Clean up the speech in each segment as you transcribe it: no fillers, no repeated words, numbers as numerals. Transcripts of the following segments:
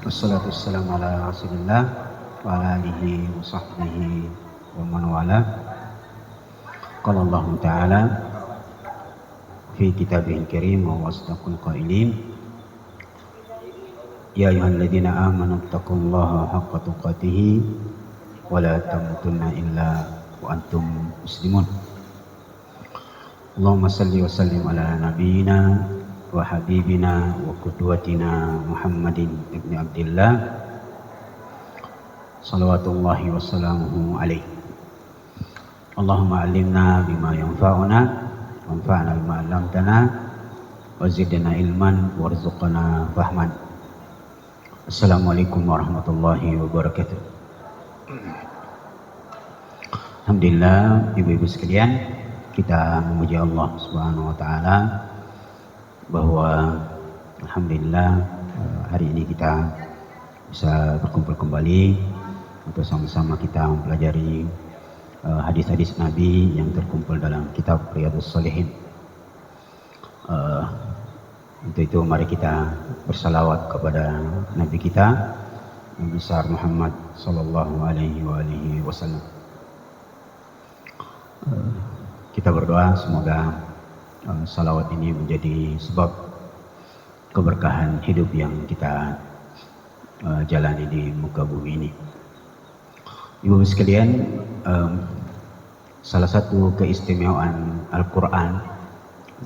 Wassalatu wassalamu ala rasulillah wa ala alihi wa sahbihi wa man wala. Qala Allah Ta'ala fi kitabihil karim wa asdaqul qailin. Ya ayyuhalladzina amanu taqullaha haqqa tuqatih wa la tamutunna illa wa antum muslimun. Allahumma salli wa sallim ala nabiyyina wa habibina wa qudwatina Muhammadin ibn Abdillah salawatullahi wa salamuhu alaihi. Allahumma alimna bima yanfa'una wanfa'na bima 'allamtana wa zidna ilman warzuqna fahman. Assalamualaikum warahmatullahi wabarakatuh. Alhamdulillah, ibu-ibu sekalian, kita memuji Allah Subhanahu wa taala bahwa alhamdulillah hari ini kita bisa berkumpul kembali untuk sama-sama kita mempelajari hadis-hadis Nabi yang terkumpul dalam kitab Riyadhus Shalihin. Untuk itu mari kita bersalawat kepada Nabi kita Nabi besar Muhammad sallallahu alaihi wasallam. Kita berdoa semoga salawat ini menjadi sebab keberkahan hidup yang kita jalani di muka bumi ini. Ibu sekalian, salah satu keistimewaan Al-Quran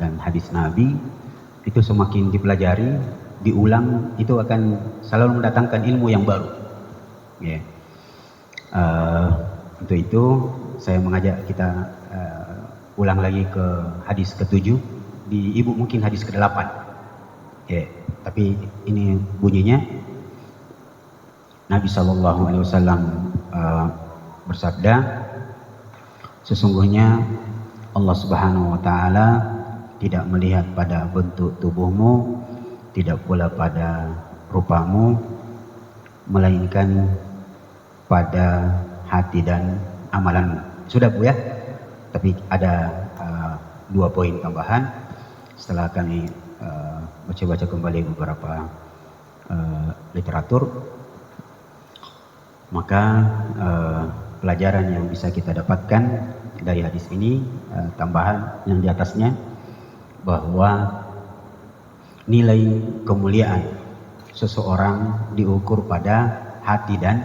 dan hadis Nabi itu semakin dipelajari, diulang, itu akan selalu mendatangkan ilmu yang baru. Yeah. Untuk itu saya mengajak kita ulang lagi ke hadis ke-7, di ibu mungkin hadis ke-8. Ya, tapi ini bunyinya Nabi SAW bersabda, sesungguhnya Allah Subhanahu wa taala tidak melihat pada bentuk tubuhmu, tidak pula pada rupamu, melainkan pada hati dan amalanmu. Sudah Bu ya? Tapi ada 2 poin tambahan setelah kami baca-baca kembali beberapa literatur. Maka pelajaran yang bisa kita dapatkan dari hadis ini, tambahan yang di atasnya, bahwa nilai kemuliaan seseorang diukur pada hati dan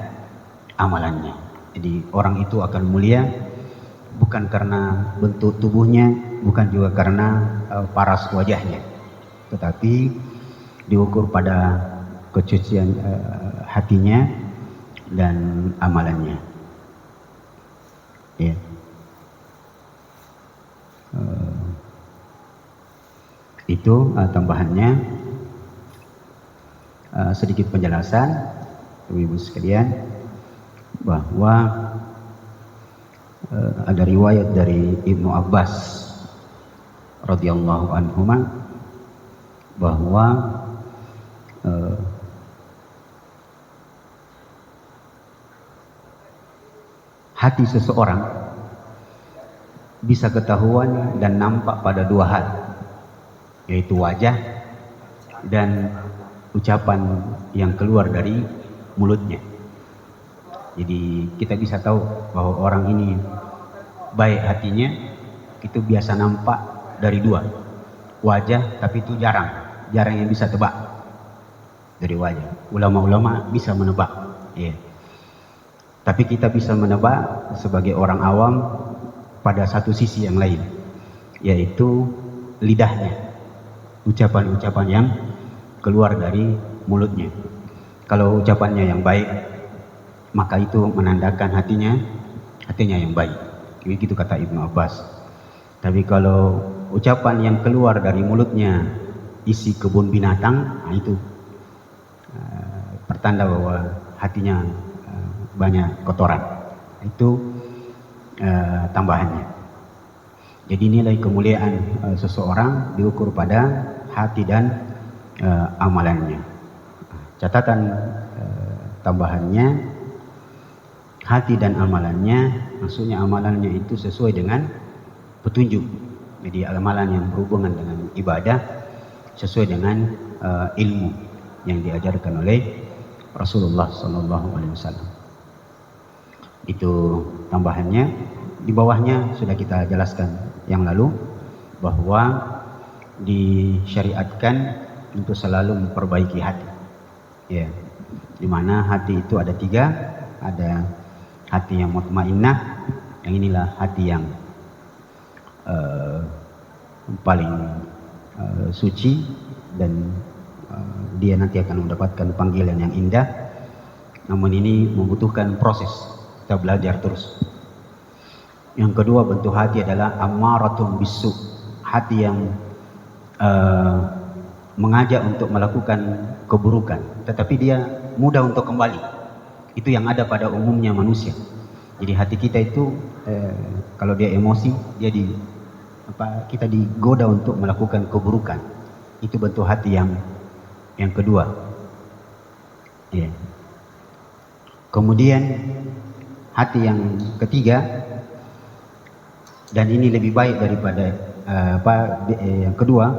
amalannya. Jadi orang itu akan mulia bukan karena bentuk tubuhnya, bukan juga karena paras wajahnya, tetapi diukur pada kesucian hatinya dan amalannya. Ya. Itu tambahannya. Sedikit penjelasan, ibu-ibu sekalian, bahwa ada riwayat dari Ibnu Abbas radhiyallahu anhuma bahwa hati seseorang bisa ketahuan dan nampak pada 2 hal, yaitu wajah dan ucapan yang keluar dari mulutnya. Jadi kita bisa tahu bahwa orang ini baik hatinya, itu biasa nampak dari 2 wajah, tapi itu jarang yang bisa tebak dari wajah. Ulama-ulama bisa menebak, ya. Tapi kita bisa menebak sebagai orang awam pada satu sisi yang lain, yaitu lidahnya, ucapan-ucapan yang keluar dari mulutnya. Kalau ucapannya yang baik, maka itu menandakan hatinya yang baik. Begitu kata Ibnu Abbas. Tapi kalau ucapan yang keluar dari mulutnya isi kebun binatang, nah itu pertanda bahwa hatinya banyak kotoran. Itu tambahannya. Jadi nilai kemuliaan seseorang diukur pada hati dan amalannya. Catatan tambahannya, hati dan amalannya, maksudnya amalannya itu sesuai dengan petunjuk. Jadi amalan yang berhubungan dengan ibadah sesuai dengan ilmu yang diajarkan oleh Rasulullah SAW. Itu tambahannya. Di bawahnya sudah kita jelaskan yang lalu bahwa disyariatkan untuk selalu memperbaiki hati. Ya, dimana hati itu ada tiga, ada hati yang mutmainnah, yang inilah hati yang paling suci dan dia nanti akan mendapatkan panggilan yang indah. Namun ini membutuhkan proses, kita belajar terus. Yang kedua bentuk hati adalah ammaratun bisu, hati yang mengajak untuk melakukan keburukan, tetapi dia mudah untuk kembali. Itu yang ada pada umumnya manusia. Jadi hati kita itu kalau dia emosi, dia kita digoda untuk melakukan keburukan. Itu bentuk hati yang kedua. Ya. Kemudian hati yang ketiga, dan ini lebih baik daripada yang kedua,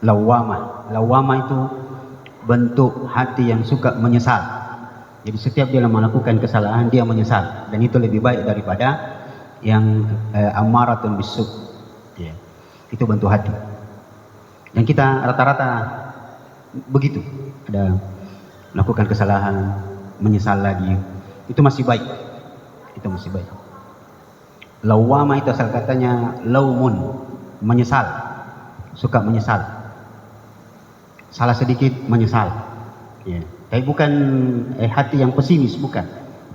lawamah. Lawamah itu bentuk hati yang suka menyesal. Jadi setiap dia melakukan kesalahan dia menyesal, dan itu lebih baik daripada yang ammaratun bisu. Ya. Itu bentuk hati. Dan kita rata-rata begitu, ada melakukan kesalahan, menyesal lagi, itu masih baik. Itu masih baik. Lawamah itu asal katanya laumun, menyesal, suka menyesal, salah sedikit menyesal. Ya. Tapi bukan hati yang pesimis, bukan.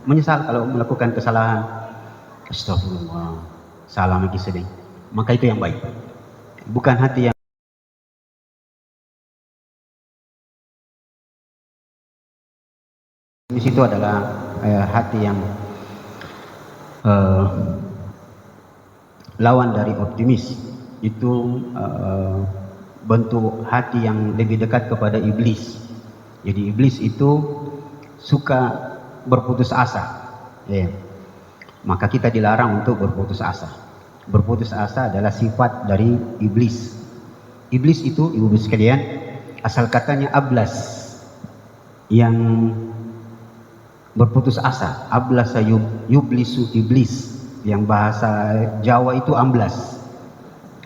Menyesal kalau melakukan kesalahan, astagfirullah, salah lagi sedih. Maka itu yang baik. Bukan hati yang di situ adalah hati yang lawan dari optimis. Itu bentuk hati yang lebih dekat kepada iblis. Jadi iblis itu suka berputus asa. Ya. Maka kita dilarang untuk berputus asa. Berputus asa adalah sifat dari iblis. Iblis itu, ibu sekalian, asal katanya ablas, yang berputus asa. Ablasa yublisu iblis, yang bahasa Jawa itu amblas.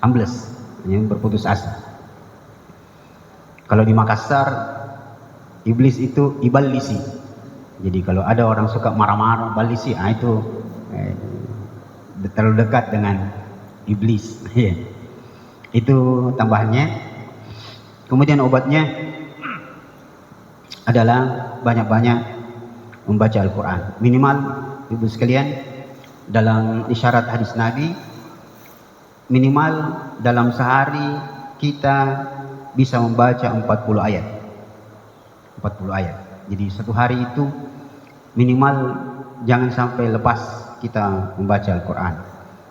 Amblas, yang berputus asa. Kalau di Makassar, iblis itu ibalisi. Jadi kalau ada orang suka marah-marah, balisi, itu terlalu dekat dengan iblis. Itu tambahannya. Kemudian obatnya adalah banyak-banyak membaca Al-Quran. Minimal, ibu sekalian, dalam isyarat hadis Nabi, minimal dalam sehari kita bisa membaca 40 ayat. 40 ayat. Jadi satu hari itu minimal jangan sampai lepas kita membaca Al-Quran.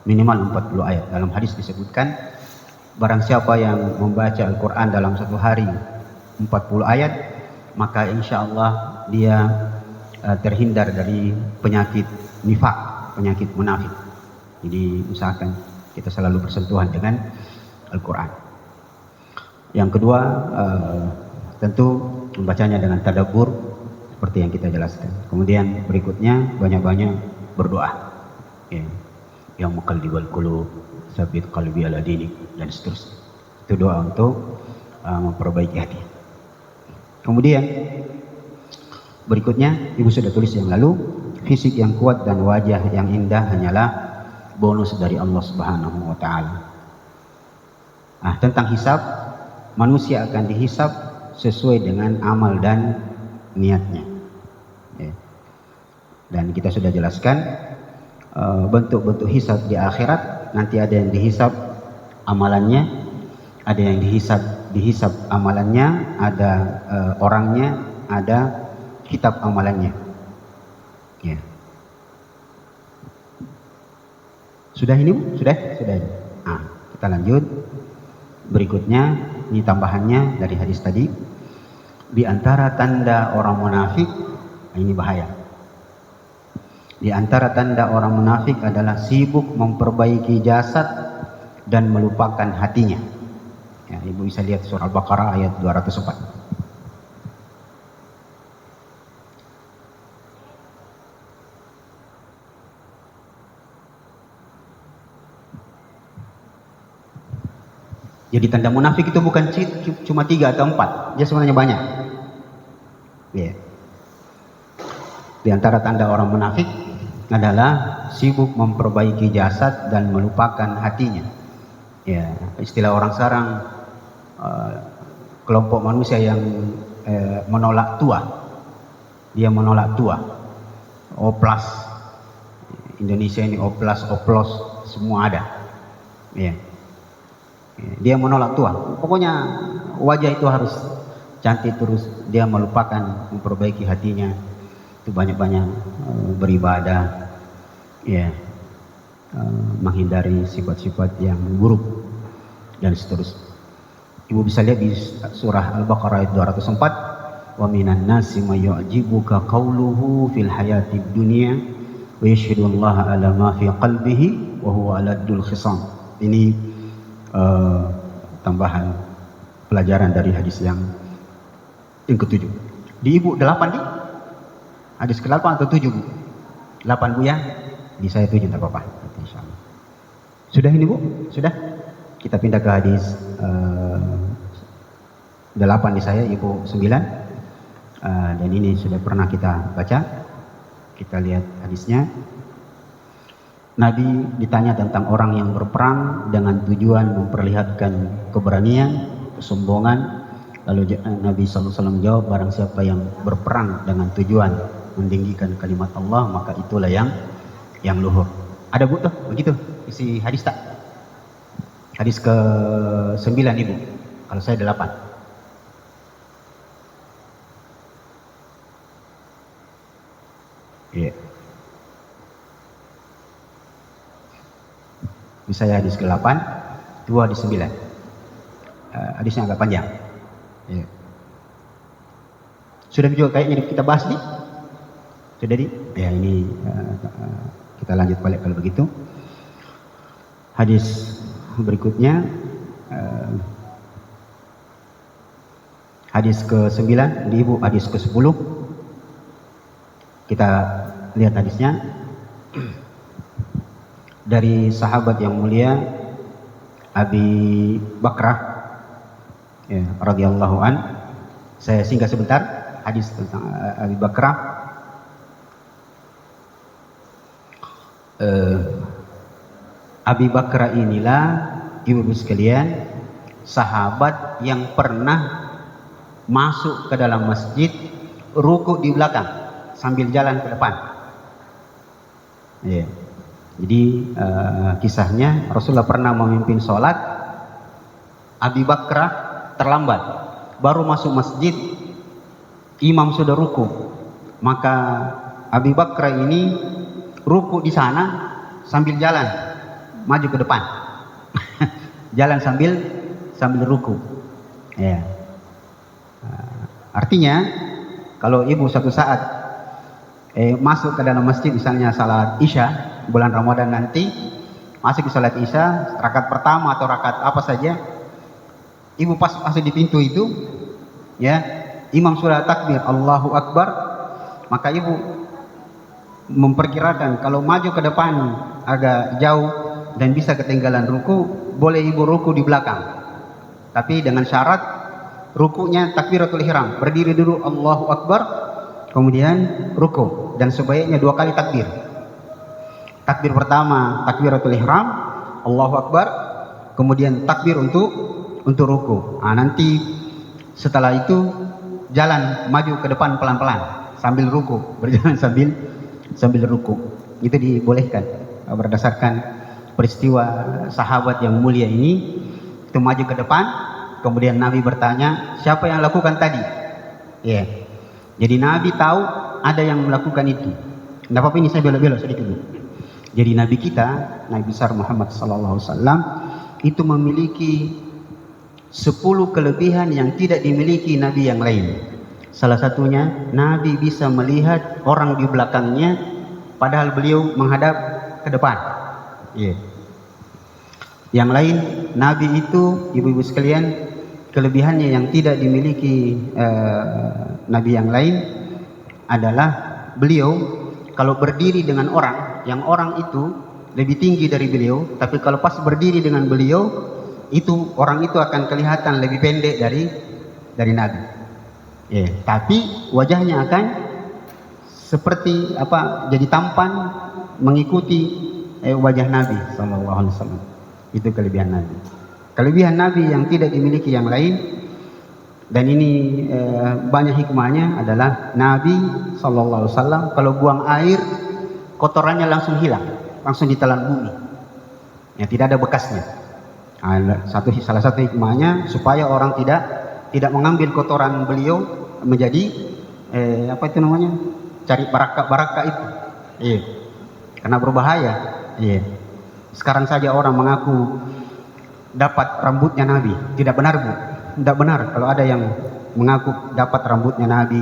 Minimal 40 ayat. Dalam hadis disebutkan, barang siapa yang membaca Al-Quran dalam satu hari 40 ayat, maka insya Allah dia terhindar dari penyakit nifak, penyakit munafik. Jadi usahakan kita selalu bersentuhan dengan Al-Quran. Yang kedua, tentu membacanya dengan tadabbur seperti yang kita jelaskan. Kemudian berikutnya banyak-banyak berdoa. Ya. Yang muqallibal qulub, tsabit qalbi ala dinik, dan seterusnya. Itu doa untuk memperbaiki hati. Kemudian berikutnya, ibu sudah tulis yang lalu, fisik yang kuat dan wajah yang indah hanyalah bonus dari Allah Subhanahu wa taala. Tentang hisab, manusia akan dihisab sesuai dengan amal dan niatnya. Ya. Dan kita sudah jelaskan bentuk-bentuk hisab di akhirat. Nanti ada yang dihisab amalannya, ada yang dihisab amalannya, ada orangnya, ada kitab amalannya. Ya. Sudah ini, Bu? Sudah. Kita lanjut. Berikutnya, ini tambahannya dari hadis tadi. Di antara tanda orang munafik, ini bahaya. Di antara tanda orang munafik adalah sibuk memperbaiki jasad dan melupakan hatinya. Ya, ibu bisa lihat surah Al-Baqarah ayat 204. Jadi tanda munafik itu bukan cuma 3 atau 4, dia sebenarnya banyak. Ya. Di antara tanda orang munafik adalah sibuk memperbaiki jasad dan melupakan hatinya. Ya, istilah orang sekarang kelompok manusia yang menolak tua. Dia menolak tua. Oplas. Indonesia ini oplas, oplos, semua ada. Ya. Dia menolak tua. Pokoknya wajah itu harus cantik terus. Dia melupakan memperbaiki hatinya. Itu banyak-banyak beribadah. Ya. Menghindari sifat-sifat yang buruk dan seterusnya. Ibu bisa lihat di surah Al-Baqarah ayat 204. Wa minan nasi may yu'jibuka qawluhu fil hayatid dunya wa yashhadu Allah ala ma fi qalbihi wa huwa aladul khisam. Ini tambahan pelajaran dari hadis yang ke-7. Di ibu 8 nih. Hadis ke-8 atau 7 bu? 8 bu ya? Di saya 7 tak apa-apa. Insyaallah. Sudah ini bu? Sudah? Kita pindah ke hadis 8 di saya, ibu 9. Dan ini sudah pernah kita baca. Kita lihat hadisnya. Nabi ditanya tentang orang yang berperang dengan tujuan memperlihatkan keberanian, kesombongan. Lalu Nabi SAW jawab, barang siapa yang berperang dengan tujuan meninggikan kalimat Allah, maka itulah yang luhur. Ada bu tuh, begitu isi hadis tak? Hadis ke-9 ibu, kalau saya 8. Iya. Di saya hadis ke-8, itu hadis 9. Hadisnya agak panjang. Ya. Sudah juga kayaknya kita bahas nih. Sudah di? Ya ini kita lanjut balik kalau begitu. Hadis berikutnya hadis ke-9 di ibu, hadis ke-10. Kita lihat hadisnya. Dari sahabat yang mulia Abi Bakrah ya, radhiyallahu an. Saya singgah sebentar hadis tentang Abi Bakrah. Abi Bakrah inilah ibu-ibu sekalian sahabat yang pernah masuk ke dalam masjid, ruku di belakang sambil jalan ke depan. Ya. Jadi kisahnya Rasulullah pernah memimpin sholat, Abi Bakrah terlambat, baru masuk masjid, imam sudah ruku, maka Abi Bakrah ini ruku di sana sambil jalan maju ke depan, jalan sambil ruku. Ya. Artinya kalau ibu satu saat masuk ke dalam masjid, misalnya salat Isya bulan Ramadan nanti, masuk ke salat Isya rakaat pertama atau rakaat apa saja, ibu pas masuk di pintu itu ya, imam sudah takbir Allahu Akbar, maka ibu memperkirakan kalau maju ke depan agak jauh dan bisa ketinggalan ruku, boleh ibu ruku di belakang, tapi dengan syarat rukunya takbiratul ihram, berdiri dulu Allahu Akbar, kemudian ruku, dan sebaiknya 2 kali takbir. Takbir pertama takbiratul ihram, Allahu Akbar, kemudian takbir untuk ruku. Nanti setelah itu jalan maju ke depan pelan-pelan sambil ruku, berjalan sambil ruku. Itu dibolehkan berdasarkan peristiwa sahabat yang mulia ini. Itu maju ke depan, kemudian Nabi bertanya, siapa yang lakukan tadi? Ya. Jadi Nabi tahu ada yang melakukan itu. Tidak apa-apa, ini saya belok-belok sedikit dulu. Jadi Nabi kita, Nabi besar Muhammad SAW itu memiliki 10 kelebihan yang tidak dimiliki Nabi yang lain. Salah satunya, Nabi bisa melihat orang di belakangnya padahal beliau menghadap ke depan. Yeah. Yang lain, Nabi itu, ibu-ibu sekalian, kelebihannya yang tidak dimiliki Nabi yang lain adalah beliau kalau berdiri dengan orang, yang orang itu lebih tinggi dari beliau, tapi kalau pas berdiri dengan beliau, itu orang itu akan kelihatan lebih pendek dari Nabi. Ya, tapi wajahnya akan seperti apa? Jadi tampan mengikuti wajah Nabi Sallallahu Alaihi Wasallam. Itu kelebihan Nabi. Kelebihan Nabi yang tidak dimiliki yang lain, dan ini banyak hikmahnya, adalah Nabi Sallallahu Alaihi Wasallam kalau buang air kotorannya langsung hilang, langsung ditelan bumi. Ya, tidak ada bekasnya. Salah satu hikmahnya supaya orang tidak mengambil kotoran beliau menjadi apa itu namanya, cari baraka itu. Iya. Karena berbahaya. Iya. Sekarang saja orang mengaku dapat rambutnya Nabi. Tidak benar, Bu. Tidak benar kalau ada yang mengaku dapat rambutnya Nabi,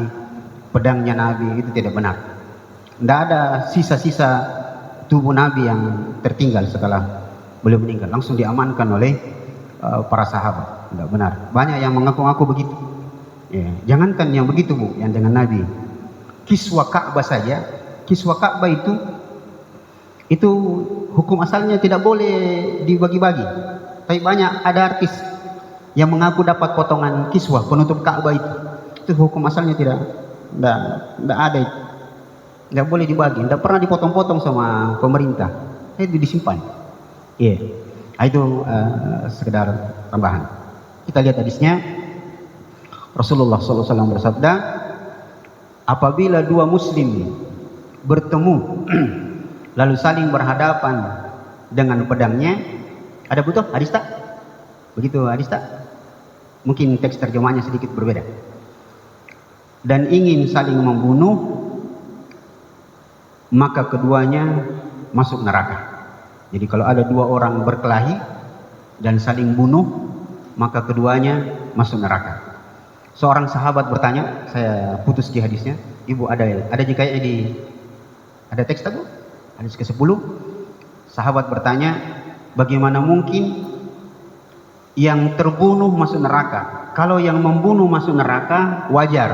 pedangnya Nabi, itu tidak benar. Tidak ada sisa-sisa tubuh Nabi yang tertinggal setelah beliau meninggal, langsung diamankan oleh para sahabat. Tidak benar. Banyak yang mengaku-ngaku begitu. Ya, jangankan yang begitu, Bu, yang dengan Nabi. Kiswa Ka'bah saja, kiswa Ka'bah itu hukum asalnya tidak boleh dibagi-bagi. Tapi banyak ada artis yang mengaku dapat potongan kiswah penutup Ka'bah itu. Itu hukum asalnya tidak ada itu. Tidak boleh dibagi, tidak pernah dipotong-potong sama pemerintah. Itu disimpan. Iya. Itu sekedar tambahan. Kita lihat hadisnya. Rasulullah SAW bersabda, apabila dua muslim bertemu lalu saling berhadapan dengan pedangnya, ada butuh hadis tak? Begitu hadis tak? Mungkin teks terjemahnya sedikit berbeda. Dan ingin saling membunuh, maka keduanya masuk neraka. Jadi kalau ada dua orang berkelahi dan saling bunuh, maka keduanya masuk neraka. Seorang sahabat bertanya, saya putus di hadisnya, Ibu ada jika ada teks tak, Bu? Hadis ke-10. Sahabat bertanya, bagaimana mungkin yang terbunuh masuk neraka? Kalau yang membunuh masuk neraka wajar,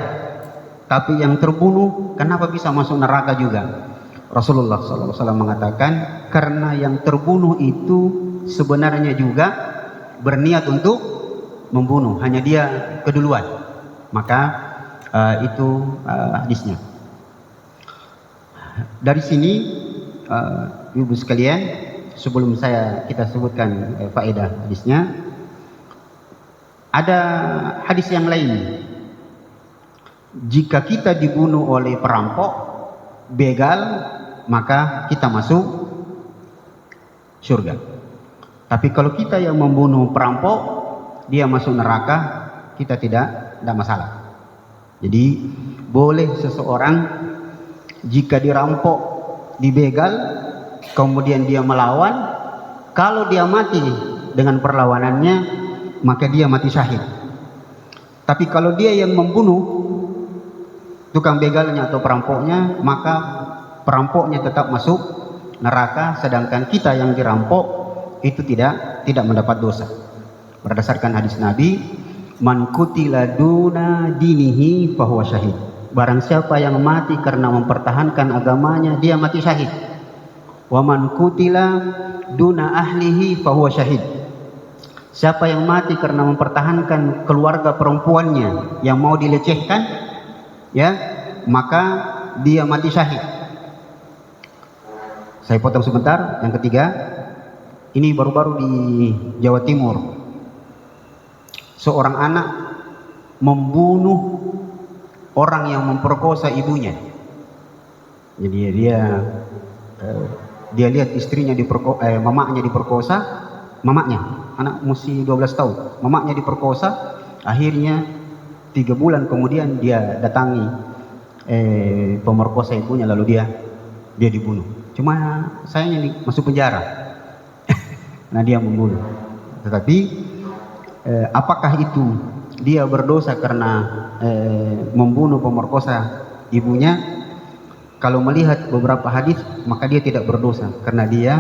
tapi yang terbunuh kenapa bisa masuk neraka juga? Rasulullah SAW mengatakan, karena yang terbunuh itu sebenarnya juga berniat untuk membunuh, hanya dia keduluan. Maka itu hadisnya. Dari sini Ibu sekalian, sebelum kita sebutkan faedah hadisnya, ada hadis yang lain. Jika kita dibunuh oleh perampok, begal, maka kita masuk surga. Tapi kalau kita yang membunuh perampok, dia masuk neraka, kita tidak masalah. Jadi boleh seseorang jika dirampok, dibegal, kemudian dia melawan, kalau dia mati dengan perlawanannya, maka dia mati syahid. Tapi kalau dia yang membunuh tukang begalnya atau perampoknya, maka perampoknya tetap masuk neraka, sedangkan kita yang dirampok itu tidak mendapat dosa. Berdasarkan hadis Nabi, man qutila duna dinihi fahuwa syahid. Barang siapa yang mati karena mempertahankan agamanya, dia mati syahid. Wa man qutila duna ahlihi fahuwa syahid. Siapa yang mati karena mempertahankan keluarga perempuannya yang mau dilecehkan, ya, maka dia mati syahid. Saya potong sebentar. Yang ketiga, ini baru-baru di Jawa Timur, seorang anak membunuh orang yang memperkosa ibunya. Jadi dia lihat istrinya mamanya diperkosa, anak masih 12 tahun, mamanya diperkosa. Akhirnya 3 bulan kemudian dia datangi pemerkosa ibunya, lalu dia dibunuh. Cuma sayangnya masuk penjara. Nah, dia membunuh. Tetapi apakah itu dia berdosa karena membunuh pemerkosa ibunya? Kalau melihat beberapa hadis, maka dia tidak berdosa karena dia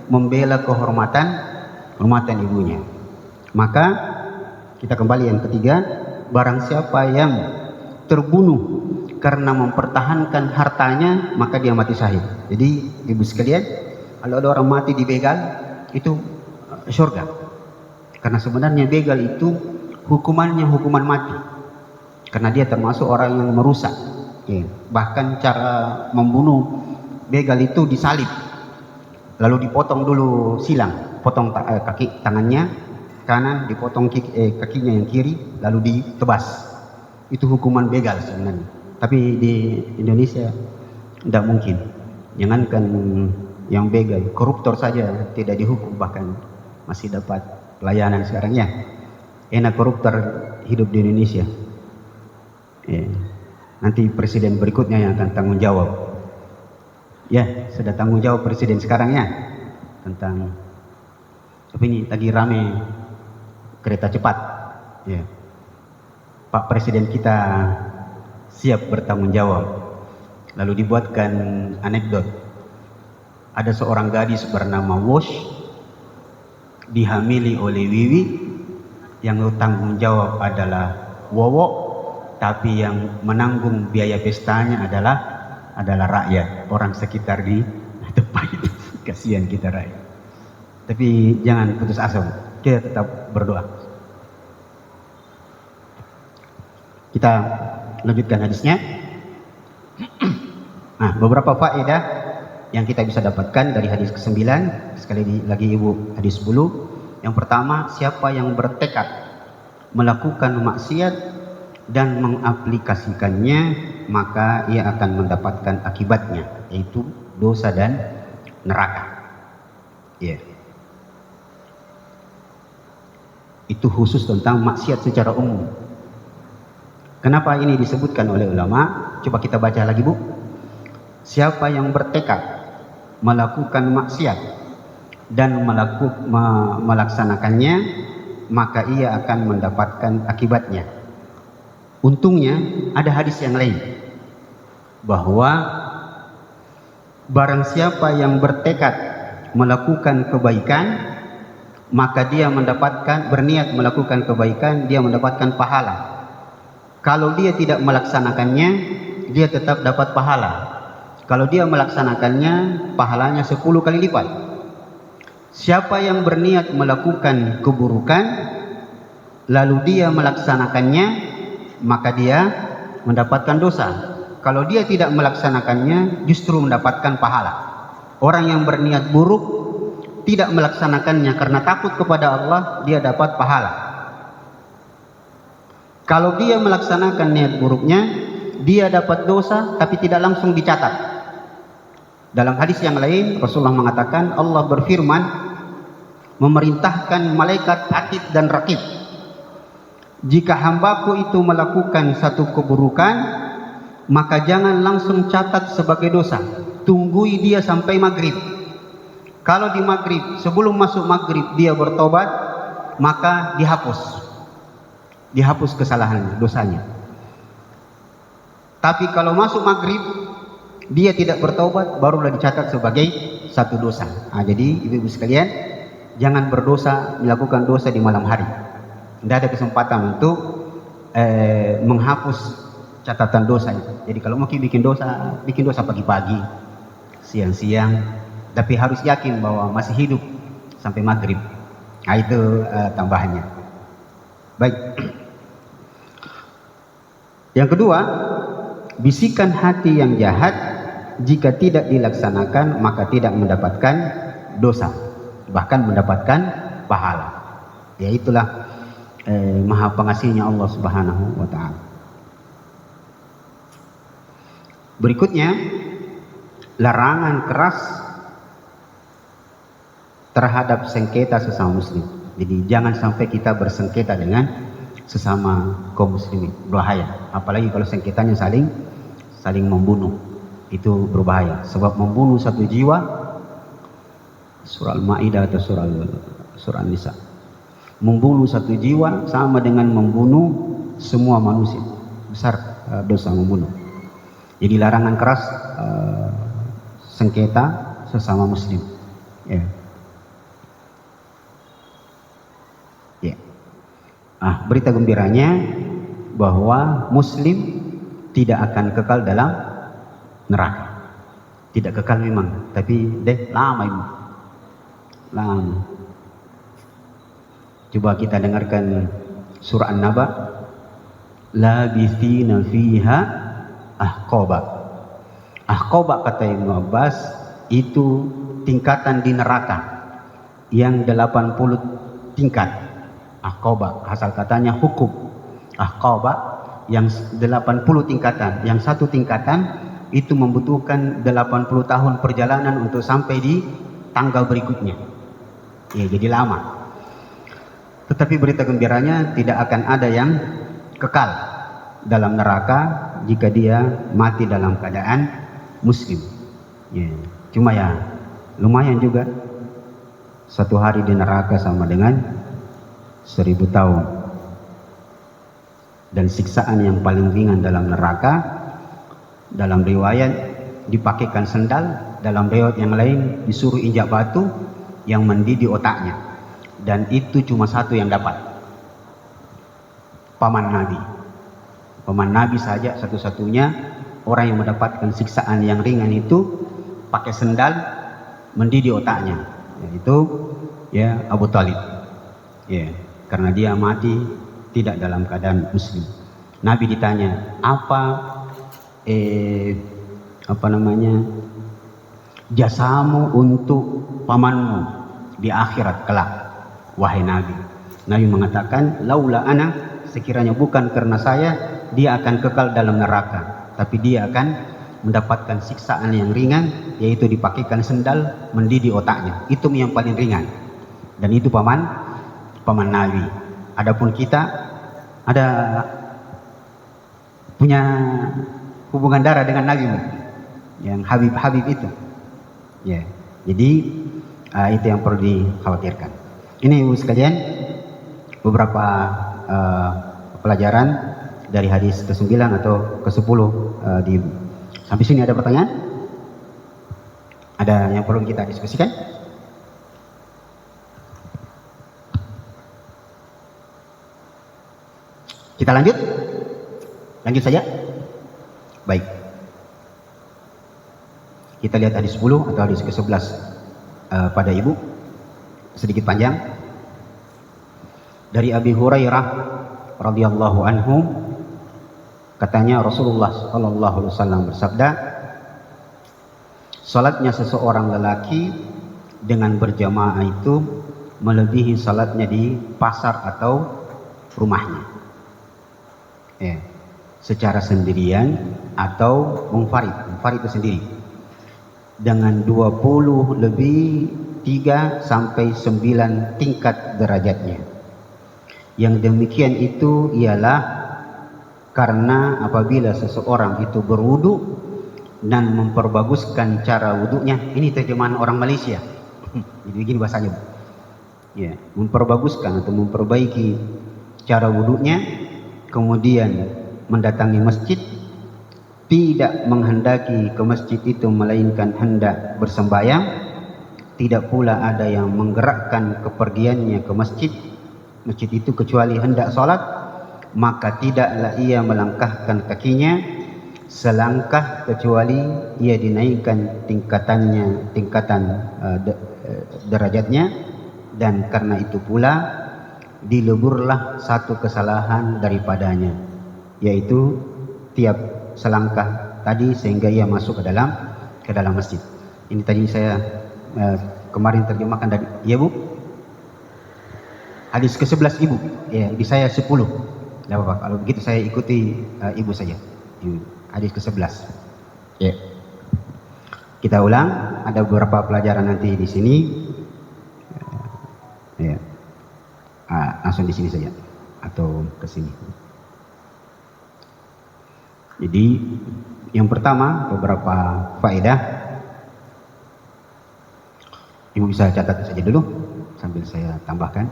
membela kehormatan ibunya. Maka kita kembali yang ketiga, barang siapa yang terbunuh karena mempertahankan hartanya, maka dia mati syahid. Jadi ibu sekalian, kalau ada orang mati dibegal, itu surga. Karena sebenarnya begal itu hukumannya hukuman mati. Karena dia termasuk orang yang merusak. Ya. Bahkan cara membunuh begal itu disalib. Lalu dipotong dulu silang, potong kaki tangannya kanan, dipotong kakinya yang kiri, lalu ditebas. Itu hukuman begal sebenarnya. Tapi di Indonesia tidak mungkin. Jangankan yang begal, koruptor saja tidak dihukum, bahkan masih dapat pelayanan sekarang ya. Enak koruptor hidup di Indonesia. Ya. Nanti presiden berikutnya yang akan tanggung jawab. Ya, sudah tanggung jawab presiden sekarang ya tentang. Tapi ini lagi rame kereta cepat. Ya. Pak Presiden kita siap bertanggung jawab. Lalu dibuatkan anekdot. Ada seorang gadis bernama Wosh dihamili oleh Wiwi, yang tanggung jawab adalah Wowo, tapi yang menanggung biaya pestanya adalah rakyat, orang sekitar di tempat itu. Kasihan kita rakyat. Tapi jangan putus asa, kita tetap berdoa. Kita lanjutkan hadisnya. Nah, beberapa faedah yang kita bisa dapatkan dari hadis ke-9. Sekali lagi Ibu, hadis 10. Yang pertama, siapa yang bertekad melakukan maksiat dan mengaplikasikannya, maka ia akan mendapatkan akibatnya, yaitu dosa dan neraka. Ya. Itu khusus tentang maksiat secara umum. Kenapa ini disebutkan oleh ulama? Coba kita baca lagi, Bu. Siapa yang bertekad melakukan maksiat dan melaksanakannya, maka ia akan mendapatkan akibatnya. Untungnya ada hadis yang lain, bahwa barang siapa yang bertekad melakukan kebaikan, maka dia berniat melakukan kebaikan, dia mendapatkan pahala. Kalau dia tidak melaksanakannya, dia tetap dapat pahala. Kalau dia melaksanakannya, pahalanya 10 kali lipat. Siapa yang berniat melakukan keburukan, lalu dia melaksanakannya, maka dia mendapatkan dosa. Kalau dia tidak melaksanakannya, justru mendapatkan pahala. Orang yang berniat buruk, tidak melaksanakannya karena takut kepada Allah, dia dapat pahala. Kalau dia melaksanakan niat buruknya, dia dapat dosa tapi tidak langsung dicatat. Dalam hadis yang lain, Rasulullah mengatakan, Allah berfirman, memerintahkan malaikat atid dan raqib, jika hambaku itu melakukan satu keburukan, maka jangan langsung catat sebagai dosa, tunggui dia sampai maghrib. Kalau di maghrib, sebelum masuk maghrib dia bertobat, maka dihapus kesalahannya, dosanya. Tapi kalau masuk maghrib dia tidak bertobat, barulah dicatat sebagai satu dosa. Nah, jadi ibu-ibu sekalian, jangan berdosa, melakukan dosa di malam hari. Tidak ada kesempatan untuk menghapus catatan dosa itu. Jadi kalau mau bikin dosa pagi-pagi, siang-siang, tapi harus yakin bahwa masih hidup sampai maghrib. Nah, itu tambahannya. Baik. Yang kedua, bisikan hati yang jahat jika tidak dilaksanakan maka tidak mendapatkan dosa, bahkan mendapatkan pahala. Ya, itulah maha pengasihnya Allah Subhanahu wa ta'ala. Berikutnya, larangan keras terhadap sengketa sesama muslim. Jadi jangan sampai kita bersengketa dengan sesama kaum muslimin, berbahaya. Apalagi kalau sengketanya saling membunuh, itu berbahaya. Sebab membunuh satu jiwa, surah Al-Maidah atau surah An-Nisa, membunuh satu jiwa sama dengan membunuh semua manusia. Besar dosa membunuh. Jadi larangan keras sengketa sesama muslim. Ya. Berita gembiranya bahwa muslim tidak akan kekal dalam neraka. Tidak kekal memang, tapi lama ibu. Lama. Coba kita dengarkan surah An-Naba. Labithina fiha ahqaba. Ahqaba kata Ibnu Abbas itu tingkatan di neraka yang 80 tingkat. Ahqaba asal katanya hukum. Ahqaba yang 80 tingkatan. Yang satu tingkatan itu membutuhkan 80 tahun perjalanan untuk sampai di tangga berikutnya. Ya, jadi lama. Tetapi berita gembiranya tidak akan ada yang kekal dalam neraka jika dia mati dalam keadaan muslim. Ya, cuma ya lumayan juga. Satu hari di neraka sama dengan 1000 tahun. Dan siksaan yang paling ringan dalam neraka, dalam riwayat dipakaikan sendal, dalam riwayat yang lain disuruh injak batu yang mendidih otaknya. Dan itu cuma satu yang dapat, paman Nabi. Paman Nabi saja satu-satunya orang yang mendapatkan siksaan yang ringan itu pakai sendal mendidih otaknya, yaitu ya Abu Talib. Ya, karena dia mati tidak dalam keadaan muslim. Nabi ditanya, apa jasamu untuk pamanmu di akhirat kelak, wahai Nabi? Nabi mengatakan, laula ana, sekiranya bukan karena saya, dia akan kekal dalam neraka, tapi dia akan mendapatkan siksaan yang ringan, yaitu dipakaikan sendal mendidih otaknya. Itu yang paling ringan, dan itu paman Nabi. Adapun kita ada punya hubungan darah dengan Nabi yang Habib itu. Ya, jadi itu yang perlu dikhawatirkan. Ini Ibu sekalian beberapa pelajaran dari hadis ke-9 atau ke-10 di sampai sini. Ada pertanyaan? Ada yang perlu kita diskusikan? Kita lanjut saja. Baik. Kita lihat hadis 10 atau hadis ke-11 pada Ibu. Sedikit panjang. Dari Abi Hurairah radhiyallahu anhu, katanya Rasulullah sallallahu alaihi wasallam bersabda, salatnya seseorang lelaki dengan berjamaah itu melebihi salatnya di pasar atau rumahnya. Ya, secara sendirian atau munfarid itu sendiri, dengan 20 lebih 3 sampai 9 tingkat derajatnya. Yang demikian itu ialah karena apabila seseorang itu berwudu dan memperbaguskan cara wudunya, ini terjemahan orang Malaysia. Jadi begini bahasanya. Ya, memperbaguskan atau memperbaiki cara wudunya, kemudian mendatangi masjid, tidak menghendaki ke masjid itu melainkan hendak bersembahyang, tidak pula ada yang menggerakkan kepergiannya ke masjid itu kecuali hendak sholat, maka tidaklah ia melangkahkan kakinya selangkah kecuali ia dinaikkan tingkatan derajatnya, dan karena itu pula dileburlah satu kesalahan daripadanya, yaitu tiap selangkah tadi sehingga ia masuk ke dalam masjid. Ini tadi saya kemarin terjemahkan dari, ya Bu, hadis ke-11 Ibu, ya di saya 10. Tidak apa-apa, kalau begitu saya ikuti Ibu saja. Hadis ke-11. Ya. Kita ulang, ada beberapa pelajaran nanti di sini. Ya. Langsung di sini saja atau ke sini. Jadi yang pertama, beberapa faedah. Ibu bisa catat saja dulu sambil saya tambahkan.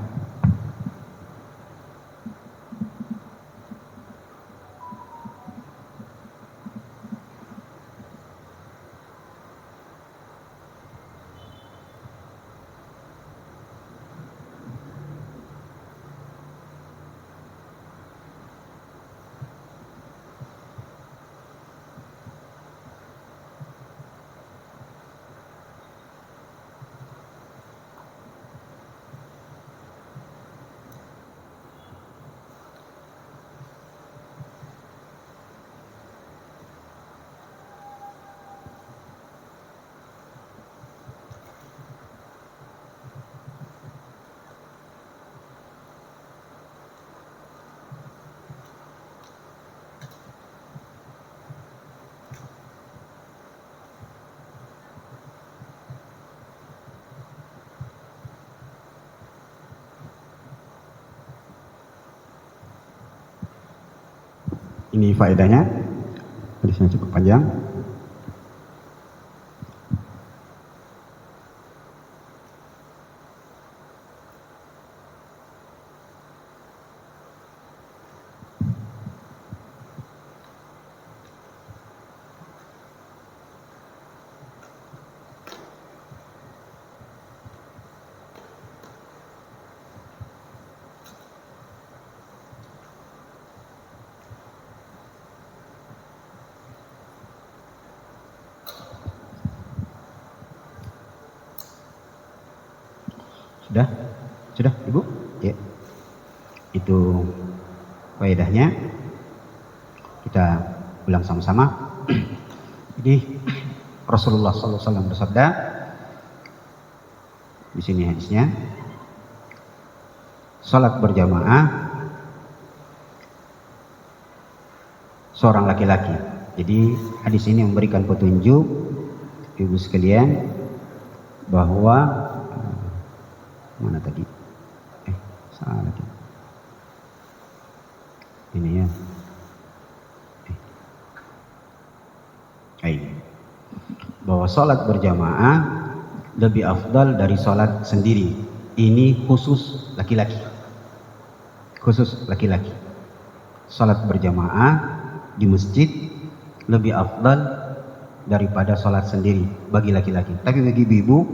Ini faedahnya, hadisnya cukup panjang. Sudah Ibu? Ya. Itu faedahnya. Kita ulang sama-sama. Jadi Rasulullah SAW bersabda, di sini hadisnya, salat berjamaah seorang laki-laki. Jadi hadis ini memberikan petunjuk Ibu sekalian bahwa mana tadi? Salah lagi. Ini ya. Bahwa sholat berjamaah lebih afdal dari sholat sendiri. Ini khusus laki-laki. Khusus laki-laki. Sholat berjamaah di masjid lebih afdal daripada sholat sendiri bagi laki-laki. Tapi bagi ibu,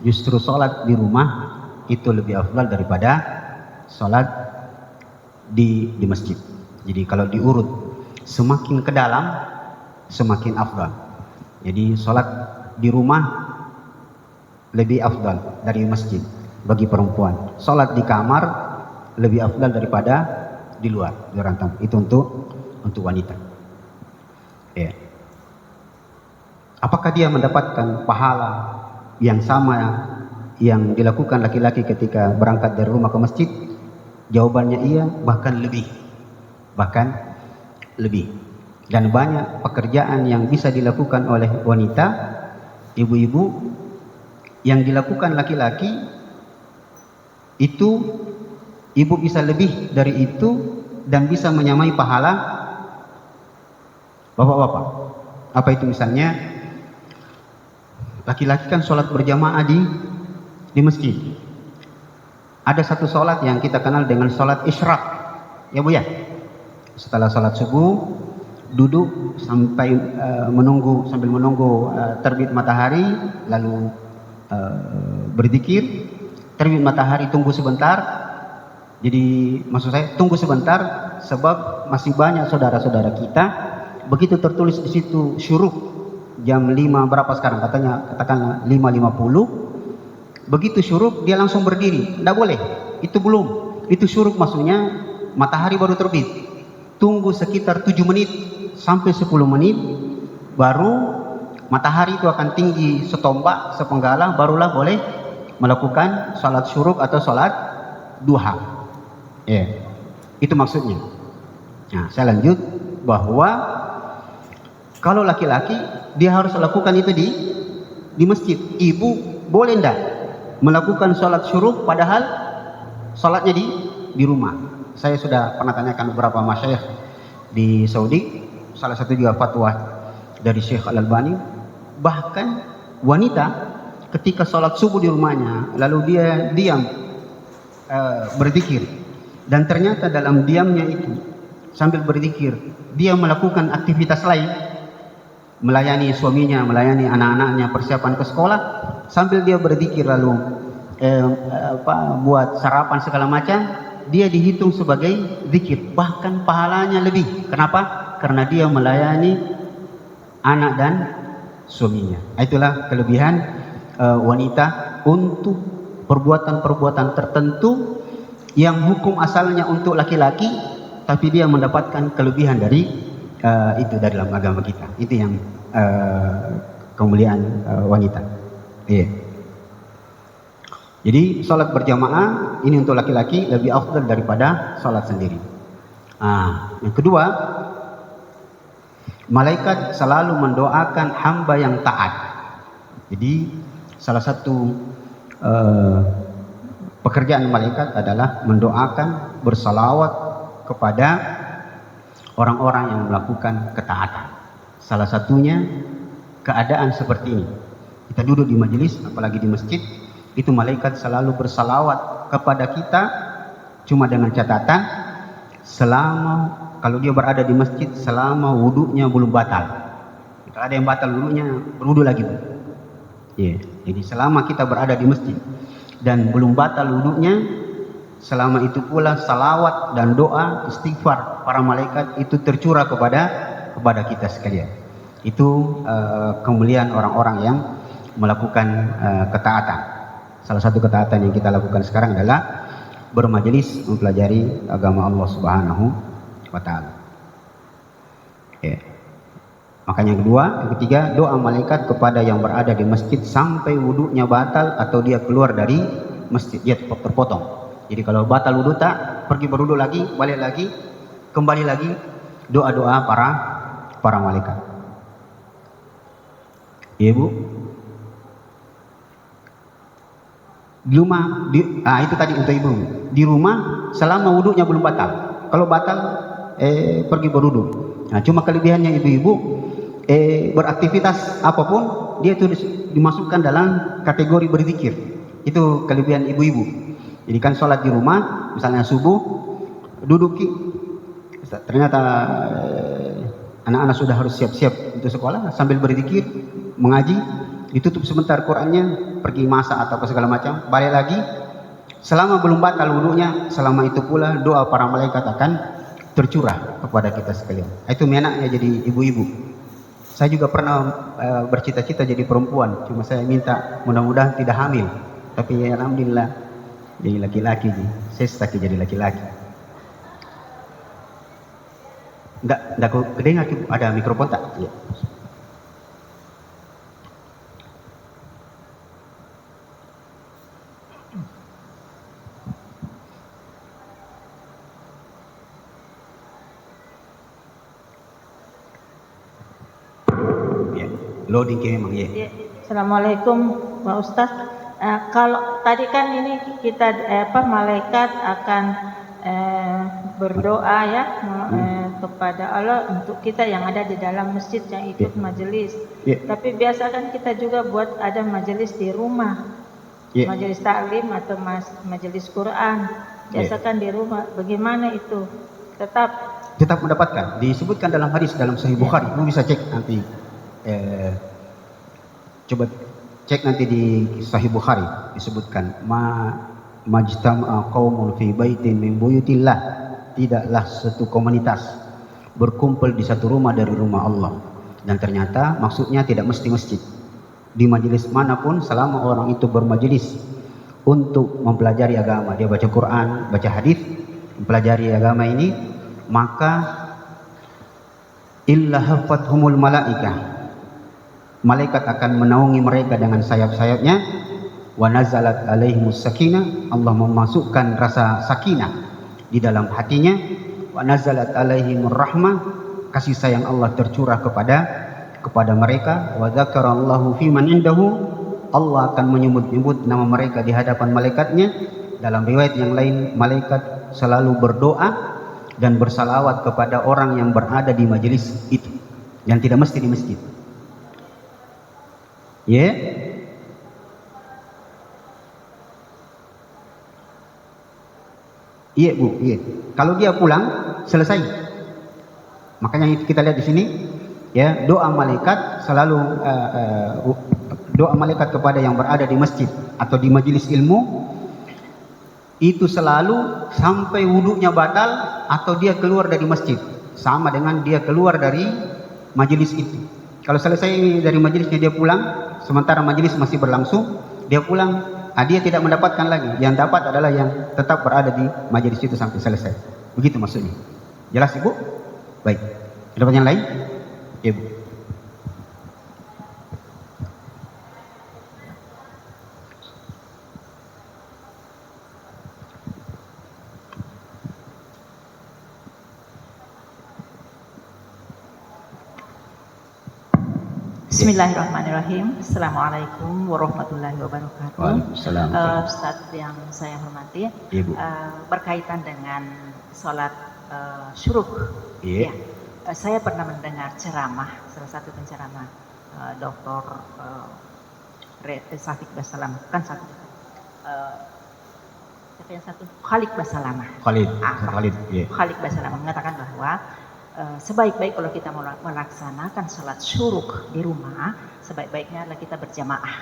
justru sholat di rumah itu lebih afdal daripada sholat di masjid. Jadi kalau diurut semakin ke dalam semakin afdal. Jadi sholat di rumah lebih afdal dari masjid bagi perempuan. Sholat di kamar lebih afdal daripada di luar tamu. Itu untuk wanita. Ya. Apakah dia mendapatkan pahala yang sama yang dilakukan laki-laki ketika berangkat dari rumah ke masjid? Jawabannya iya, bahkan lebih. Dan banyak pekerjaan yang bisa dilakukan oleh wanita, ibu-ibu, yang dilakukan laki-laki itu ibu bisa lebih dari itu dan bisa menyamai pahala bapak-bapak. Apa itu? Misalnya laki-laki kan sholat berjamaah di masjid. Ada satu sholat yang kita kenal dengan sholat isyraq, ya Bu ya. Setelah sholat subuh duduk sampai sambil menunggu terbit matahari, lalu berzikir. Terbit matahari tunggu sebentar. Jadi maksud saya tunggu sebentar sebab masih banyak saudara-saudara kita begitu tertulis di situ syuruk jam 5 berapa sekarang, katakanlah 5.50. Begitu syuruk dia langsung berdiri. Tidak boleh, itu belum. Itu syuruk maksudnya matahari baru terbit. Tunggu sekitar 7 menit sampai 10 menit baru matahari itu akan tinggi setombak, sepenggalah, barulah boleh melakukan salat syuruk atau salat duha. Ya, itu maksudnya. Nah, saya lanjut bahwa kalau laki-laki dia harus lakukan itu di masjid. Ibu boleh enggak melakukan sholat syuruk padahal sholatnya di rumah? Saya sudah pernah tanyakan beberapa masyayikh di Saudi, salah satu juga fatwa dari Syekh Al-Albani. Bahkan wanita ketika sholat subuh di rumahnya lalu dia diam berzikir, dan ternyata dalam diamnya itu sambil berzikir dia melakukan aktivitas lain, melayani suaminya, melayani anak-anaknya, persiapan ke sekolah, sambil dia berzikir lalu buat sarapan segala macam, dia dihitung sebagai zikir, bahkan pahalanya lebih. Kenapa? Karena dia melayani anak dan suaminya. Itulah kelebihan wanita untuk perbuatan-perbuatan tertentu yang hukum asalnya untuk laki-laki, tapi dia mendapatkan kelebihan dari itu dari dalam agama kita. Itu yang kemuliaan wanita. Iya. Jadi sholat berjamaah ini untuk laki-laki lebih afdal daripada sholat sendiri. Yang kedua, malaikat selalu mendoakan hamba yang taat. Jadi salah satu pekerjaan malaikat adalah mendoakan, bersalawat kepada orang-orang yang melakukan ketaatan. Salah satunya keadaan seperti ini. Kita duduk di majelis, apalagi di masjid, itu malaikat selalu bersalawat kepada kita, cuma dengan catatan selama kalau dia berada di masjid selama wudunya belum batal. Kalau ada yang batal wudunya, berwudu lagi. Jadi selama kita berada di masjid dan belum batal wudunya, selama itu pula salawat dan doa istighfar para malaikat itu tercurah kepada kita sekalian. Itu kemuliaan orang-orang yang melakukan ketaatan. Salah satu ketaatan yang kita lakukan sekarang adalah bermajelis mempelajari agama Allah Subhanahu wa taala. Makanya yang ketiga, doa malaikat kepada yang berada di masjid sampai wudunya batal atau dia keluar dari masjid, dia terpotong. Jadi kalau batal wudu tak, pergi berwudu lagi, balik lagi, kembali lagi, doa-doa para malaikat. Ya Bu, di rumah, itu tadi untuk ibu. Di rumah selama wudunya belum batal. Kalau batal, pergi berwudu. Nah, cuma kelebihannya ibu-ibu, beraktivitas apapun dia itu dimasukkan dalam kategori berzikir. Itu kelebihan ibu-ibu. Jadi kan sholat di rumah, misalnya subuh, duduk, ternyata anak-anak sudah harus siap-siap untuk sekolah, sambil berzikir, mengaji, ditutup sebentar Qurannya, pergi masak atau segala macam, balik lagi, selama belum batal wudunya, selama itu pula doa para malaikat akan tercurah kepada kita sekalian. Itu menaknya jadi ibu-ibu. Saya juga pernah bercita-cita jadi perempuan, cuma saya minta mudah-mudahan tidak hamil, tapi ya alhamdulillah jadi laki-laki. Saya sesaki jadi laki-laki. Enggak kedengar ada mikrofon tak? Ya. Loading memang ya. Assalamualaikum Pak Ustaz. Kalau tadi kan ini kita malaikat akan berdoa ya kepada Allah untuk kita yang ada di dalam masjid yang ikut majelis. Tapi biasa kan kita juga buat ada majelis di rumah, majelis taklim atau majelis Quran. Biasa kan di rumah. Bagaimana itu? Tetap mendapatkan. Disebutkan dalam hadis dalam Sahih Bukhari. Kamu bisa cek nanti. Coba cek nanti di Sahih Bukhari disebutkan majtama'a qaumun fi baitin min buyutillah, tidaklah satu komunitas berkumpul di satu rumah dari rumah Allah. Dan ternyata maksudnya tidak mesti masjid. Di majelis manapun selama orang itu bermajelis untuk mempelajari agama, dia baca Quran, baca hadis, mempelajari agama ini, maka illa hafathumul malaikah, malaikat akan menaungi mereka dengan sayap-sayapnya, wa nazalat alaihimus sakinah, Allah memasukkan rasa sakinah di dalam hatinya, wa nazalat alaihimur rahmah, kasih sayang Allah tercurah kepada mereka, wa dzakarallahu fi man indahu, Allah akan menyebut-nyebut nama mereka di hadapan malaikatnya. Dalam riwayat yang lain, malaikat selalu berdoa dan bersalawat kepada orang yang berada di majelis itu, yang tidak mesti di masjid. Iya Bu, iya. Kalau dia pulang selesai. Makanya kita lihat di sini, ya, doa malaikat selalu doa malaikat kepada yang berada di masjid atau di majelis ilmu itu selalu sampai wudunya batal atau dia keluar dari masjid, sama dengan dia keluar dari majelis itu. Kalau selesai dari majelisnya dia pulang, sementara majelis masih berlangsung, dia pulang, dia tidak mendapatkan lagi. Yang dapat adalah yang tetap berada di majelis itu sampai selesai. Begitu maksudnya. Jelas Ibu? Baik. Ada yang lain? Ya Bu. Bismillahirrahmanirrahim. Assalamualaikum warahmatullahi wabarakatuh. Waalaikumsalam. Ustaz yang saya hormati, Ibu. berkaitan dengan sholat syuruk. Ya. Saya pernah mendengar ceramah, salah satu penceramah Dr. Syafiq Basalam, bukan satu, siapa yang satu? Khalid Basalamah. Khalid Basalamah mengatakan bahwa sebaik-baik kalau kita melaksanakan sholat syuruk di rumah, sebaik-baiknya adalah kita berjamaah.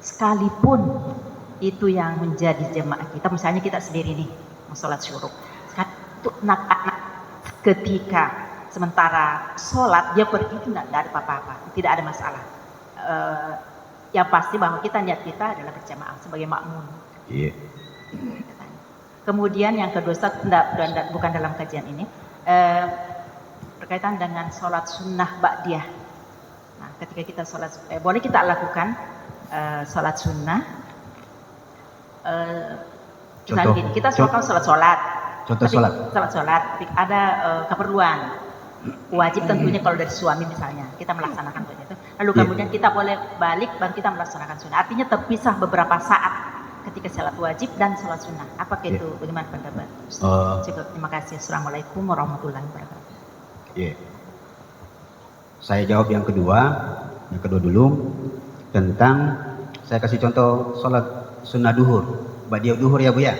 Sekalipun itu yang menjadi jamaah kita, misalnya kita sendiri nih mau sholat syuruk, ketika sementara sholat dia pergi itu tidak ada apa-apa, tidak ada masalah. Yang pasti bahwa niat kita adalah berjamaah sebagai makmum. Kemudian yang kedua, bukan dalam kajian ini, berkaitan dengan sholat sunnah ba'diyah. Nah, ketika kita sholat, boleh kita lakukan sholat sunnah. Contoh, gini, kita sholat. Contoh sholat. Ada keperluan wajib tentunya kalau dari suami misalnya kita melaksanakan itu. Lalu kemudian kita boleh balik baru kita melaksanakan sunnah. Artinya terpisah beberapa saat ketika sholat wajib dan sholat sunnah. Apakah itu? Bagaimana pendapat? Cukup, terima kasih. Assalamualaikum warahmatullahi wabarakatuh. Saya jawab yang kedua dulu tentang, saya kasih contoh sholat sunnah duhur, ba'diyah duhur ya Bu ya.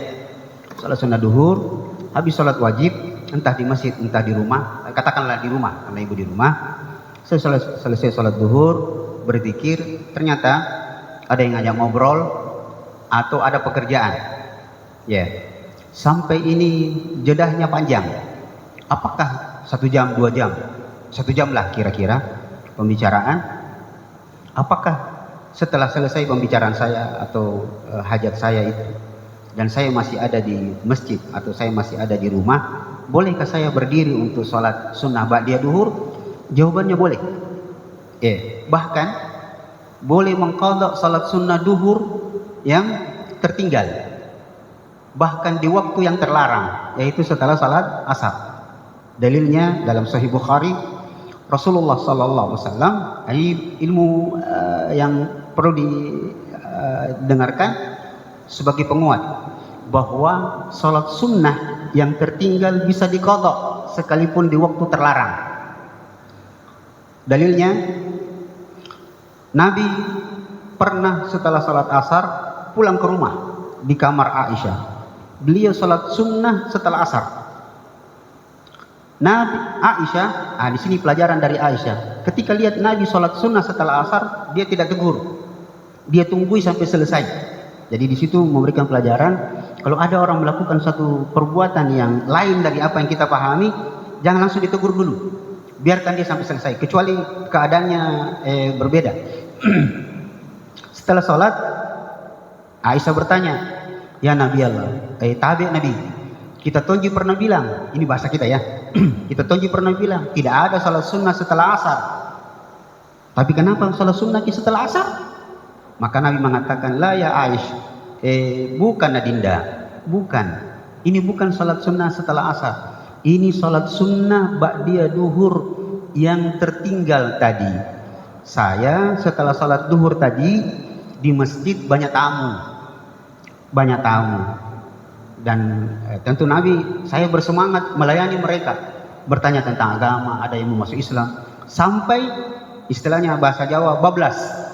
Sholat sunnah duhur, habis sholat wajib, entah di masjid, entah di rumah, katakanlah di rumah, karena ibu di rumah, selesai sholat duhur, berzikir, ternyata ada yang ngajak ngobrol, atau ada pekerjaan, sampai ini jedahnya panjang, apakah 1 jam, 2 jam, 1 jam lah kira-kira pembicaraan, apakah setelah selesai pembicaraan saya atau hajat saya itu, dan saya masih ada di masjid atau saya masih ada di rumah, bolehkah saya berdiri untuk sholat sunnah ba'diyah duhur? Jawabannya boleh. Bahkan boleh mengqadha sholat sunnah duhur yang tertinggal, bahkan di waktu yang terlarang, yaitu setelah sholat asar. Dalilnya dalam Sahih Bukhari, Rasulullah SAW, ini ilmu yang perlu didengarkan sebagai penguat, bahwa sholat sunnah yang tertinggal bisa diqadha sekalipun di waktu terlarang. Dalilnya, Nabi pernah setelah sholat asar pulang ke rumah di kamar Aisyah. Beliau sholat sunnah setelah asar. Nabi Aisyah, di sini pelajaran dari Aisyah. Ketika lihat Nabi sholat sunnah setelah asar, dia tidak tegur, dia tunggu sampai selesai. Jadi di situ memberikan pelajaran, kalau ada orang melakukan satu perbuatan yang lain dari apa yang kita pahami, jangan langsung ditegur dulu, biarkan dia sampai selesai, kecuali keadaannya berbeda. Setelah sholat, Aisyah bertanya, ya Nabi Allah, tabi Nabi, kita tonji pernah bilang, ini bahasa kita ya, kita tonji pernah bilang tidak ada sholat sunnah setelah asar, tapi kenapa sholat sunnah setelah asar? Maka Nabi mengatakan, la ya Aisyah, bukan Adinda, bukan, ini bukan sholat sunnah setelah asar, ini sholat sunnah ba'diyah duhur yang tertinggal tadi. Saya setelah sholat duhur tadi di masjid banyak tamu, dan tentu Nabi, saya bersemangat melayani mereka, bertanya tentang agama, ada yang mau masuk Islam, sampai istilahnya bahasa Jawa bablas.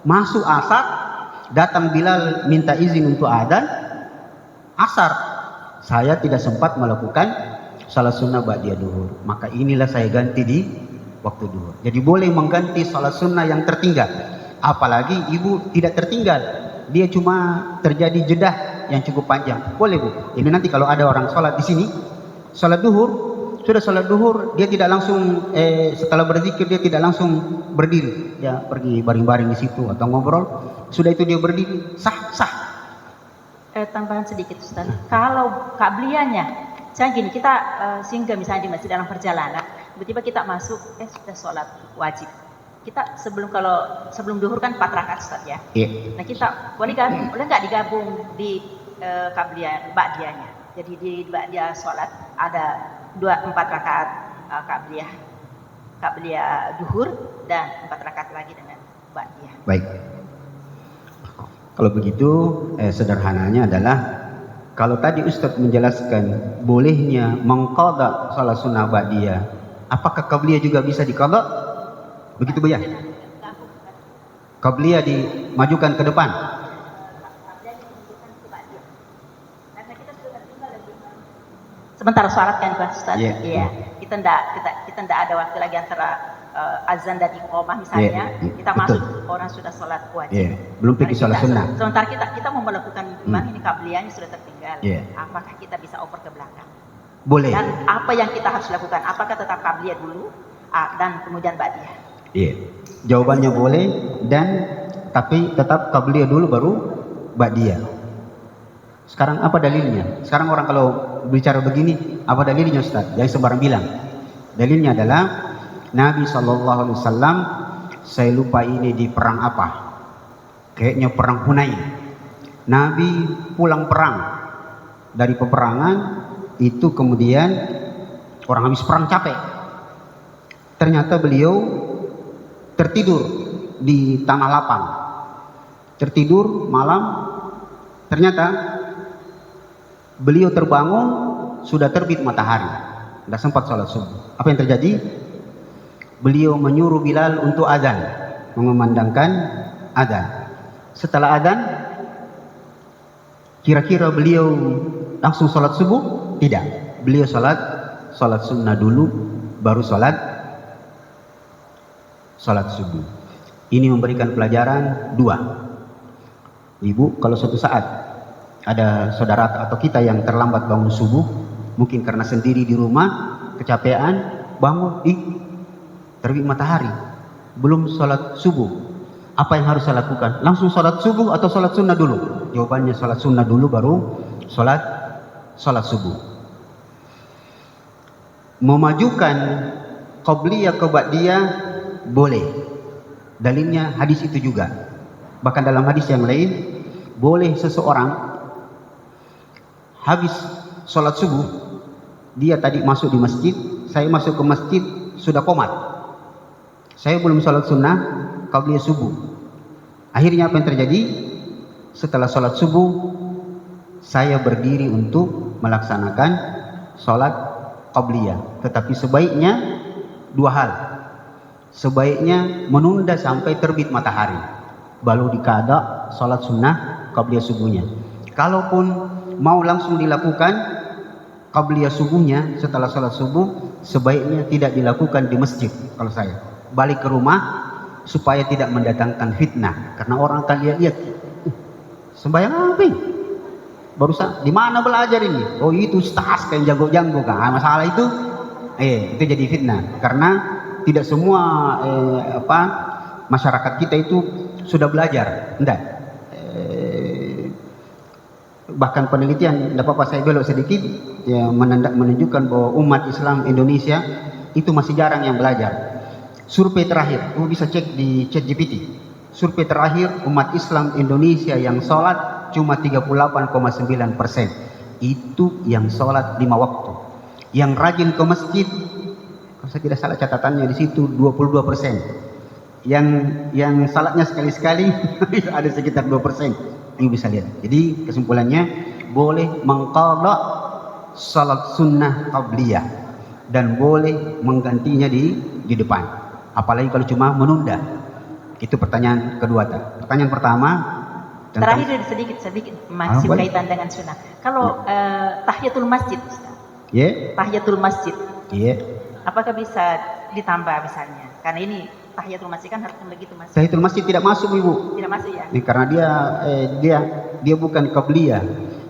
Masuk asar, datang Bilal minta izin untuk adzan asar, saya tidak sempat melakukan salat sunnah ba'diyah duhur, maka inilah saya ganti di waktu duhur. Jadi boleh mengganti salat sunnah yang tertinggal, apalagi ibu tidak tertinggal, dia cuma terjadi jedah yang cukup panjang, boleh Bu. Jadi nanti kalau ada orang sholat di sini, sholat duhur, sudah sholat duhur, dia tidak langsung setelah berzikir dia tidak langsung berdiri, dia pergi baring-baring di situ atau ngobrol, sudah itu dia berdiri, sah. Tambahan sedikit Ustaz, kalau kabliyahnya, misalnya gini, kita singgah misalnya di masjid dalam perjalanan, tiba-tiba kita masuk, sudah sholat wajib. Kita sebelum duhur kan 4 rakaat Ustaz ya. Nah kita boleh nggak digabung di kabliyah ba'diyahnya? Jadi di ba'diyah sholat ada 4 rakaat kabliyah duhur dan 4 rakaat lagi dengan ba'diyah. Baik. Kalau begitu sederhananya adalah Kalau tadi Ustadz menjelaskan bolehnya mengqadha salat sunnah ba'diyah, apakah qabliyah juga bisa diqadha? Begitu Bu ya? Qabliyah dimajukan ke depan. Sebentar sholat kan Pak Ustaz? Iya. Iya. Kita ndak ada waktu lagi antara azan dan iqamah misalnya. Kita betul. masuk orang sudah sholat wajib. Yeah. Belum pergi sholat sunnah. Sementara kita mau melakukan ini qabliyahnya sudah tertinggal. Yeah. Apakah kita bisa oper ke belakang? Boleh. Dan apa yang kita harus lakukan? Apakah tetap qabliyah dulu dan kemudian ba'diyah? Iya. Jawabannya boleh, dan tapi tetap qabliyah dulu baru ba'diyah. Sekarang apa dalilnya? Sekarang orang kalau bicara begini, apa dalilnya Ustaz? Jangan sembarang bilang. Dalilnya adalah Nabi SAW, saya lupa ini di perang apa, kayaknya perang Hunain. Nabi pulang perang dari peperangan itu, kemudian orang habis perang capek, ternyata beliau tertidur di tanah lapang, tertidur malam. Ternyata beliau terbangun sudah terbit matahari, tidak sempat sholat subuh. Apa yang terjadi? Beliau menyuruh Bilal untuk adzan, mengumandangkan adzan. Setelah adzan, kira-kira beliau langsung sholat subuh? Tidak. Beliau sholat sunnah dulu, baru sholat subuh. Ini memberikan pelajaran dua. Ibu, kalau suatu saat ada saudara atau kita yang terlambat bangun subuh, mungkin karena sendiri di rumah, kecapean, bangun, terbit matahari, belum sholat subuh. Apa yang harus saya lakukan? Langsung sholat subuh atau sholat sunnah dulu? Jawabannya sholat sunnah dulu, baru sholat subuh. Memajukan qabliyah ke ba'diyah boleh. Dalilnya hadis itu juga. Bahkan dalam hadis yang lain, boleh seseorang habis sholat subuh, dia tadi masuk di masjid, saya masuk ke masjid sudah qomat. Saya belum sholat sunnah qabliyah subuh. Akhirnya apa yang terjadi? Setelah sholat subuh, saya berdiri untuk melaksanakan sholat qabliyah. Tetapi sebaiknya dua hal. Sebaiknya menunda sampai terbit matahari, baru dikada sholat sunnah qabliyah subuhnya. Kalaupun mau langsung dilakukan qabliyah subuhnya setelah sholat subuh, sebaiknya tidak dilakukan di masjid. Kalau saya balik ke rumah supaya tidak mendatangkan fitnah, karena orang akan lihat sembahyang apa ini? Barusan di mana belajar ini? Oh itu ustaz kan jago-jago kan. Masalah itu itu jadi fitnah, karena tidak semua masyarakat kita itu sudah belajar. Enggak. Bahkan penelitian, tidak apa-apa saya belok sedikit, ya, menunjukkan bahwa umat Islam Indonesia itu masih jarang yang belajar. Survei terakhir, kamu bisa cek di ChatGPT. Survei terakhir, umat Islam Indonesia yang sholat cuma 38,9%. Itu yang sholat 5 waktu. Yang rajin ke masjid, kalau saya tidak salah catatannya di situ 22%. Yang salatnya sekali-sekali ada sekitar 2%. Ini bisa lihat. Jadi kesimpulannya, boleh mengqadha salat sunnah qabliyah dan boleh menggantinya di depan. Apalagi kalau cuma menunda. Itu pertanyaan kedua. Pertanyaan pertama terakhir sedikit masih kaitan dengan sunnah. Kalau tahiyatul masjid, Ustaz. Tahiyatul masjid. Apakah bisa ditambah misalnya? Karena ini tahiyatul masjid kan harus begitu Mas. Tahiyatul masjid tidak masuk Ibu. Tidak masuk ya? Karena dia bukan qabliyah.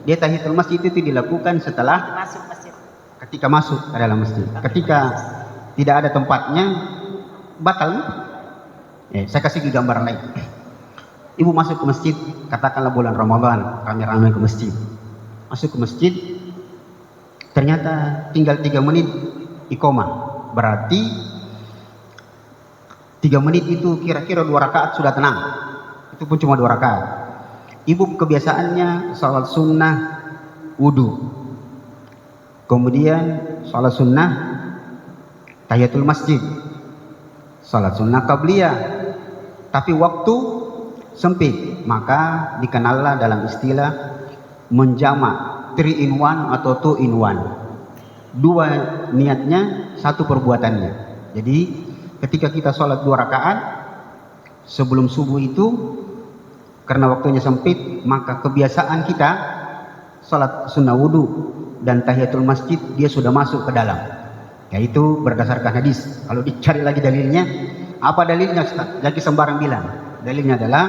Dia tahiyatul masjid itu dilakukan setelah masuk masjid. Ketika masuk ke dalam masjid. Ketika tidak ada tempatnya, batal. Saya kasih gambaran lain. Ibu masuk ke masjid, katakanlah bulan Ramadan, ramai-ramai ke masjid. Masuk ke masjid, ternyata tinggal 3 menit iqamah. Berarti 3 menit itu kira-kira 2 rakaat sudah tenang. Itu pun cuma 2 rakaat. Ibu kebiasaannya salat sunnah wudu, kemudian salat sunnah tahiyatul masjid, salat sunnah qabliyah, tapi waktu sempit, maka dikenallah dalam istilah menjamak 3 in 1 atau 2 in 1. 2 niatnya, 1 perbuatannya. Jadi ketika kita sholat 2 rakaat sebelum subuh itu, karena waktunya sempit, maka kebiasaan kita sholat sunnah wudhu dan tahiyatul masjid dia sudah masuk ke dalam, yaitu berdasarkan hadis. Kalau dicari lagi dalilnya, apa dalilnya Ustaz? Lagi sembarang bilang. Dalilnya adalah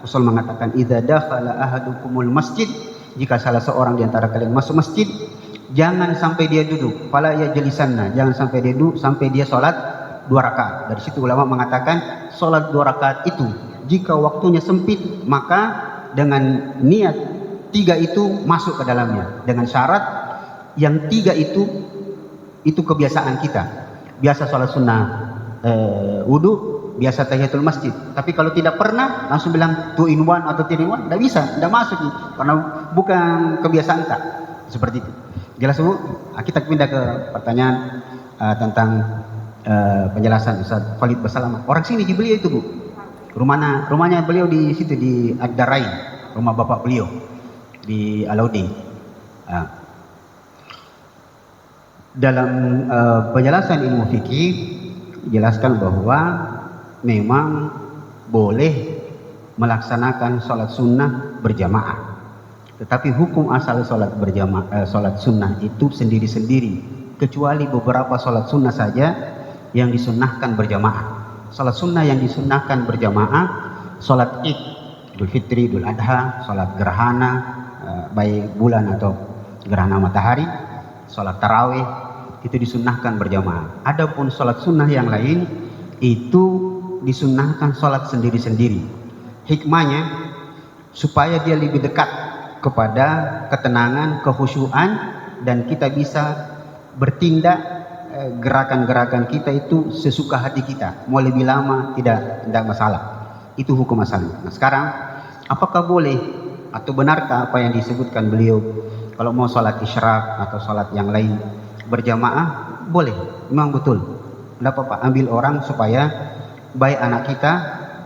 Rasul mengatakan, idza dakhala ahadukumul masjid, jika salah seorang di antara kalian masuk masjid, jangan sampai dia duduk, fala yajlisanna, jangan sampai dia duduk sampai dia sholat 2 rakaat. Dari situ ulama mengatakan sholat 2 rakaat itu jika waktunya sempit, maka dengan niat 3 itu masuk ke dalamnya, dengan syarat yang 3 itu kebiasaan kita. Biasa sholat sunnah wudhu, biasa tahiyatul masjid. Tapi kalau tidak pernah langsung bilang 2 in 1 atau 3 in 1, tidak bisa, tidak masuk karena bukan kebiasaan kita. Seperti itu. Jelas Bu? Kita pindah ke pertanyaan tentang penjelasan Ustaz Khalid Basalamah. Orang sini di beliau itu Bu. Rumahnya beliau di situ di Ad-Darain, rumah bapak beliau di Alauddin. Dalam penjelasan ilmu fikih jelaskan bahwa memang boleh melaksanakan sholat sunnah berjamaah, tetapi hukum asal sholat berjamaah, sholat sunnah itu sendiri-sendiri, kecuali beberapa sholat sunnah saja yang disunnahkan berjamaah. Sholat sunnah yang disunnahkan berjamaah, sholat Id, Idul Fitri, Idul Adha, sholat gerhana baik bulan atau gerhana matahari, sholat tarawih, itu disunnahkan berjamaah. Adapun sholat sunnah yang lain itu disunnahkan sholat sendiri-sendiri. Hikmahnya supaya dia lebih dekat kepada ketenangan, kekhusyuan, dan kita bisa bertindak gerakan-gerakan kita itu sesuka hati kita. Mau lebih lama tidak masalah. Itu hukum asalnya. Nah sekarang apakah boleh atau benarkah apa yang disebutkan beliau kalau mau sholat isyraq atau sholat yang lain berjamaah? Boleh, memang betul. Tidak apa-apa, ambil orang supaya baik anak kita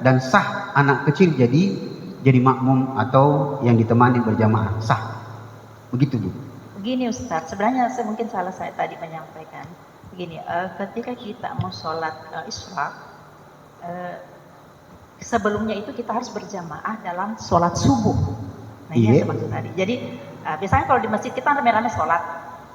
dan sah anak kecil jadi makmum atau yang ditemani berjamaah, sah. Begitu Bu. Begini Ustaz, sebenarnya mungkin salah saya tadi menyampaikan. Begini, ketika kita mau sholat isyraq, sebelumnya itu kita harus berjamaah dalam sholat subuh. Nah ini yang saya maksud tadi. Jadi biasanya kalau di masjid kita rame-rame sholat,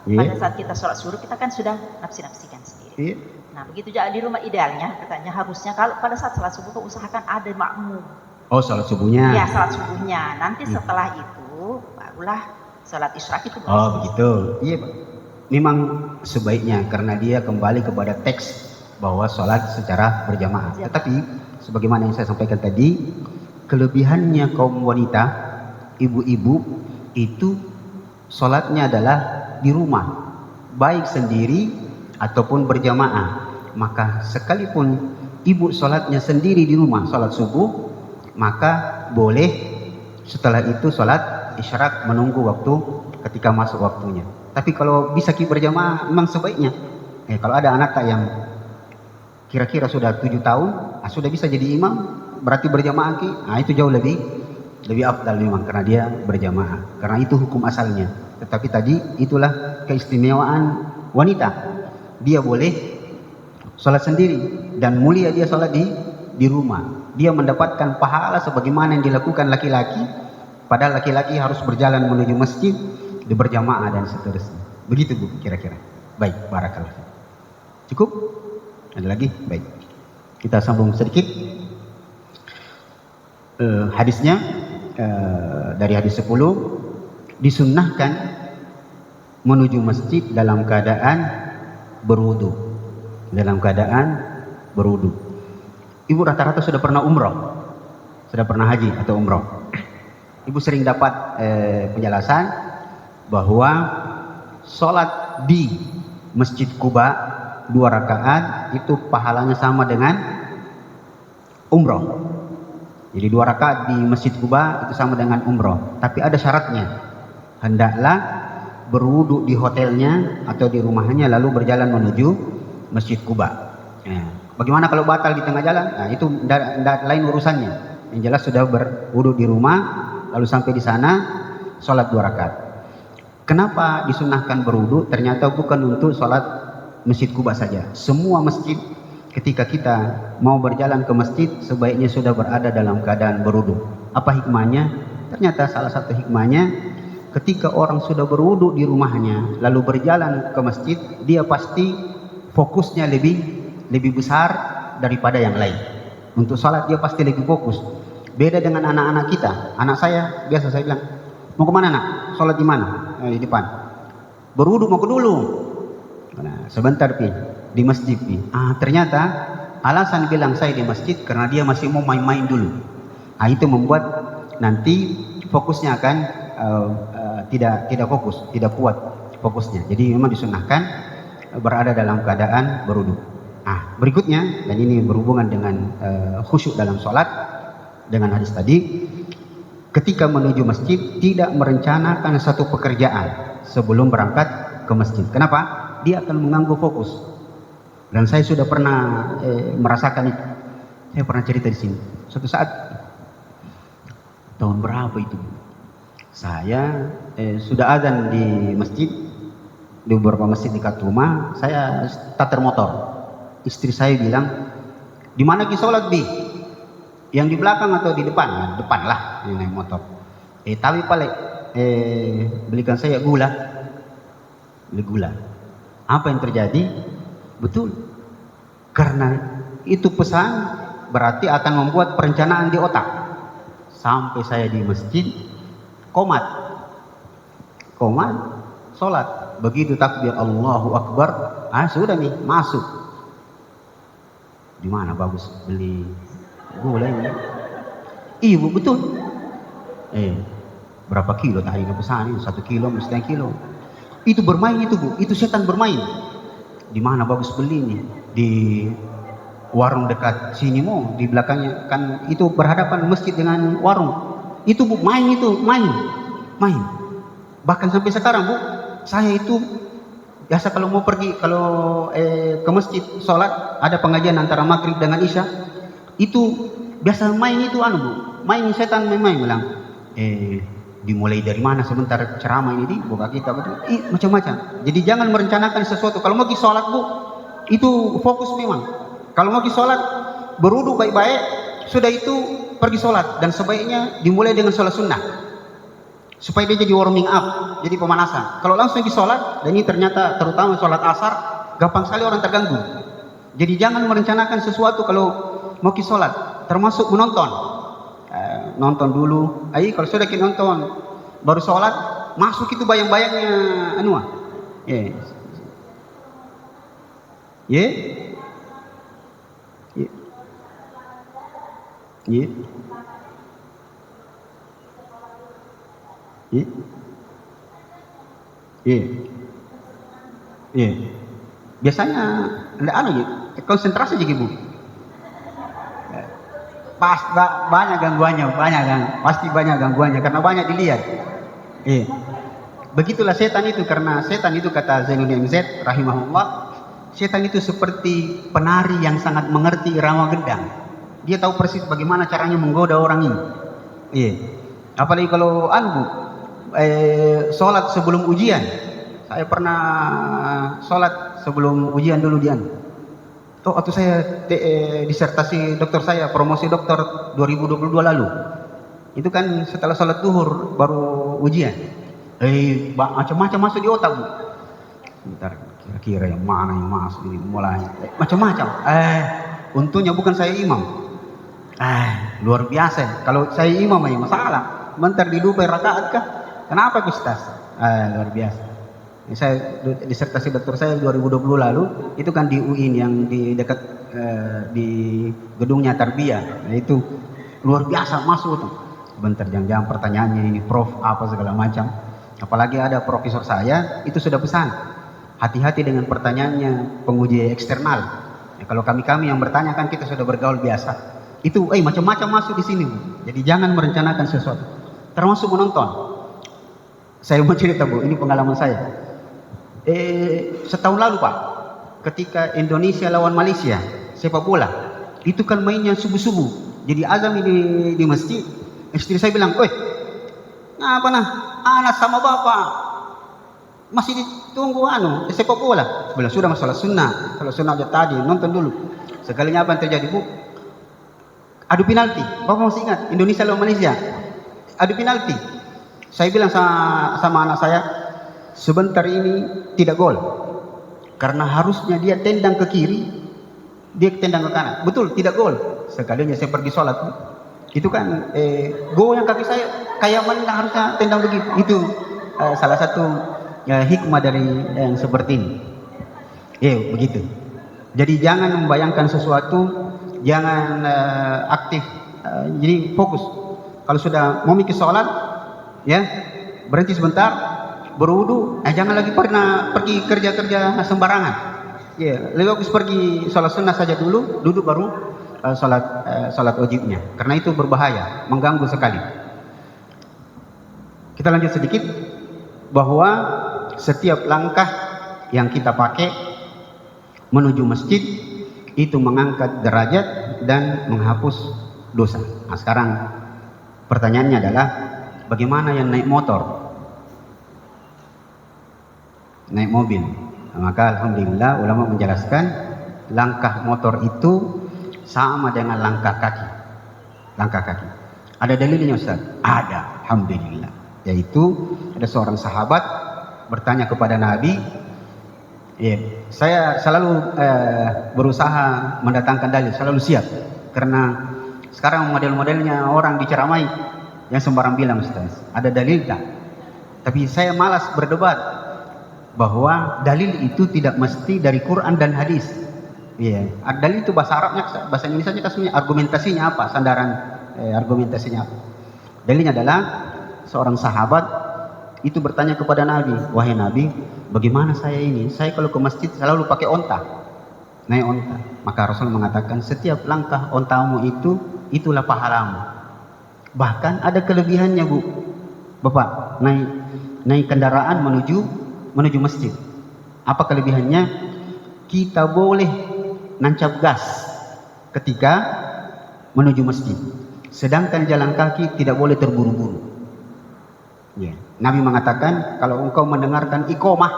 pada saat kita sholat subuh kita kan sudah nafsi-nafsikan sendiri. Nah begitu juga di rumah, idealnya katanya harusnya kalau pada saat sholat subuh usahakan ada makmum. Oh sholat subuhnya? Ya sholat subuhnya. Nanti setelah itu barulah sholat isyraq itu. Oh begitu. Iya Pak. Memang sebaiknya karena dia kembali kepada teks bahwa sholat secara berjamaah. Tetapi sebagaimana yang saya sampaikan tadi, kelebihannya kaum wanita, ibu-ibu itu sholatnya adalah di rumah, baik sendiri ataupun berjamaah. Maka sekalipun ibu sholatnya sendiri di rumah, sholat subuh, maka boleh setelah itu sholat isyraq menunggu waktu ketika masuk waktunya. Tapi kalau bisa berjamaah memang sebaiknya. Kalau ada anak yang kira-kira sudah 7 tahun, sudah bisa jadi imam, berarti berjamaah itu jauh lebih afdal memang karena dia berjamaah. Karena itu hukum asalnya. Tetapi tadi itulah keistimewaan wanita. Dia boleh sholat sendiri dan mulia dia sholat di rumah. Dia mendapatkan pahala sebagaimana yang dilakukan laki-laki. Padahal laki-laki harus berjalan menuju masjid, berjamaah dan seterusnya. Begitu Bu kira-kira. Baik, barakallah. Cukup? Ada lagi? Baik. Kita sambung sedikit. Hadisnya dari hadis 10, disunnahkan menuju masjid dalam keadaan berwudu. Dalam keadaan berwudu. Ibu rata-rata sudah pernah umroh, sudah pernah haji atau umroh. Ibu sering dapat penjelasan bahwa sholat di Masjid Quba 2 rakaat itu pahalanya sama dengan umroh. Jadi 2 rakaat di Masjid Quba itu sama dengan umroh. Tapi ada syaratnya. Hendaklah berwudu di hotelnya atau di rumahnya lalu berjalan menuju Masjid Quba. Bagaimana kalau batal di tengah jalan? Nah, itu tidak lain urusannya. Yang jelas sudah berwudu di rumah lalu sampai di sana sholat 2 rakaat. Kenapa disunahkan berwudu? Ternyata bukan untuk sholat Masjid Quba saja. Semua masjid, ketika kita mau berjalan ke masjid, sebaiknya sudah berada dalam keadaan berwudu. Apa hikmahnya? Ternyata salah satu hikmahnya, ketika orang sudah berwudu di rumahnya, lalu berjalan ke masjid, dia pasti fokusnya lebih besar daripada yang lain. Untuk sholat dia pasti lebih fokus. Beda dengan anak-anak kita. Anak saya, biasa saya bilang, mau kemana nak? Sholat di mana? Di depan. Berwudu mau ke dulu. Nah, sebentar pi, di masjid pi. Ternyata alasan bilang saya di masjid karena dia masih mau main-main dulu. Itu membuat nanti fokusnya akan tidak fokus, tidak kuat fokusnya. Jadi memang disunahkan berada dalam keadaan berwudu. Berikutnya, dan ini berhubungan dengan khusyuk dalam sholat, dengan hadis tadi, ketika menuju masjid tidak merencanakan satu pekerjaan sebelum berangkat ke masjid. Kenapa? Dia akan mengganggu fokus. Dan saya sudah pernah merasakan itu. Saya pernah cerita di sini. Suatu saat, tahun berapa itu? Saya sudah azan di masjid, di beberapa masjid dekat rumah. Saya starter motor. Istri saya bilang, di mana ki sholat bi? Yang di belakang atau di depan? Depan lah, ini naik motor. Tapi paling belikan saya gula. Beli gula. Apa yang terjadi? Betul. Karena itu pesan berarti akan membuat perencanaan di otak. Sampai saya di masjid, komat, sholat. Begitu takbir Allahu Akbar, sudah nih masuk. Di mana bagus beli gula ini? Ibu betul. Berapa kilo tadi pesan? 1 kilo, 1,5 kilo. Itu bermain itu bu, itu setan bermain. Di mana bagus beli ini? Di warung dekat sini mau, di belakangnya kan itu berhadapan masjid dengan warung. Itu bu, main. Bahkan sampai sekarang bu, saya itu biasa kalau mau pergi, kalau ke masjid sholat, ada pengajian antara maghrib dengan isya, itu biasa main itu bu, main setan main bilang, dimulai dari mana sebentar ceramah ini buka kita betul, macam-macam. Jadi jangan merencanakan sesuatu. Kalau mau pergi sholat bu, itu fokus memang. Kalau mau pergi sholat, berwudu baik-baik, sudah itu pergi sholat. Dan sebaiknya dimulai dengan sholat sunnah, supaya dia jadi warming up, jadi pemanasan. Kalau langsung pergi sholat, dan ini ternyata terutama sholat asar, gampang sekali orang terganggu. Jadi jangan merencanakan sesuatu kalau mau pergi sholat, termasuk menonton. Nonton dulu, kalau sudah kita nonton baru sholat, masuk itu bayang-bayangnya biasanya konsentrasi aja ibu. Banyak gangguannya, pasti banyak gangguannya karena banyak dilihat. Begitulah setan itu, karena setan itu kata Zainuddin MZ rahimahullah, setan itu seperti penari yang sangat mengerti irama gendang. Dia tahu persis bagaimana caranya menggoda orang ini. Apalagi kalau sholat sebelum ujian. Saya pernah sholat sebelum ujian dulu waktu saya disertasi dokter saya, promosi dokter 2022 lalu. Itu kan setelah sholat zuhur baru ujian. Macam-macam masuk di otak bu. Bentar, kira-kira yang mana yang masuk ini mulai macam-macam. Untungnya bukan saya imam. Luar biasa. Kalau saya imam aja masalah. Bentar di 2 rakaat kah? Kenapa Ustaz? Luar biasa. Saya disertasi dokter saya 2020 lalu, itu kan di UIN yang di dekat di gedungnya Tarbiyah. Itu luar biasa masuk tuh. Bentar jangan pertanyaannya ini prof apa segala macam. Apalagi ada profesor saya itu sudah pesan, hati-hati dengan pertanyaannya penguji eksternal. Kalau kami yang bertanya kan kita sudah bergaul biasa. Itu macam-macam masuk di sini bu. Jadi jangan merencanakan sesuatu, termasuk menonton. Saya mau cerita bu, ini pengalaman saya. Setahun lalu pak, ketika Indonesia lawan Malaysia sepak bola, itu kan mainnya subuh-subuh. Jadi azan di masjid. Istri saya bilang, ngapa anak sama bapak masih ditunggu sepak bola. Bilang sudah masalah sunnah. Kalau sunnah aja tadi nonton dulu. Sekalinya apa yang terjadi, Bu? Adu penalti. Bapak masih ingat Indonesia lawan Malaysia? Adu penalti. Saya bilang sama anak saya, sebentar ini tidak gol. Karena harusnya dia tendang ke kiri, dia tendang ke kanan. Betul, tidak gol. Sekalinya saya pergi sholat, itu kan gol yang kaki saya kayak mana harusnya tendang begitu. Itu salah satu hikmah dari yang seperti ini. Begitu. Jadi jangan membayangkan sesuatu, jangan aktif. Jadi fokus. Kalau sudah mau mikir sholat, ya berhenti sebentar, berwudu. Jangan lagi pernah pergi kerja sembarangan. Lebih bagus pergi sholat sunnah saja dulu, duduk baru sholat wajibnya. Karena itu berbahaya, mengganggu sekali. Kita lanjut sedikit, bahwa setiap langkah yang kita pakai menuju masjid itu mengangkat derajat dan menghapus dosa. Nah, sekarang pertanyaannya adalah bagaimana yang naik motor, naik mobil? Nah, maka alhamdulillah ulama menjelaskan langkah motor itu sama dengan langkah kaki. Langkah kaki. Ada dalilnya, Ustaz? Ada, alhamdulillah. Yaitu ada seorang sahabat bertanya kepada Nabi. Saya selalu berusaha mendatangkan dalil, selalu siap. Karena sekarang model-modelnya orang diceramai yang sembarang bilang, Ustaz, ada dalil tak? Tapi saya malas berdebat bahwa dalil itu tidak mesti dari Quran dan hadis. Dalil itu bahasa Arabnya, bahasa Indonesia kasihnya argumentasinya apa? Sandaran argumentasinya apa? Dalilnya adalah seorang sahabat itu bertanya kepada Nabi, wahai Nabi, bagaimana saya ini? Saya kalau ke masjid selalu pakai onta, naik onta. Maka Rasul mengatakan setiap langkah ontamu itulah pahalamu. Bahkan ada kelebihannya, Bu. Bapak naik kendaraan menuju masjid. Apa kelebihannya? Kita boleh nancap gas ketika menuju masjid. Sedangkan jalan kaki tidak boleh terburu-buru. Nabi mengatakan kalau engkau mendengarkan iqamah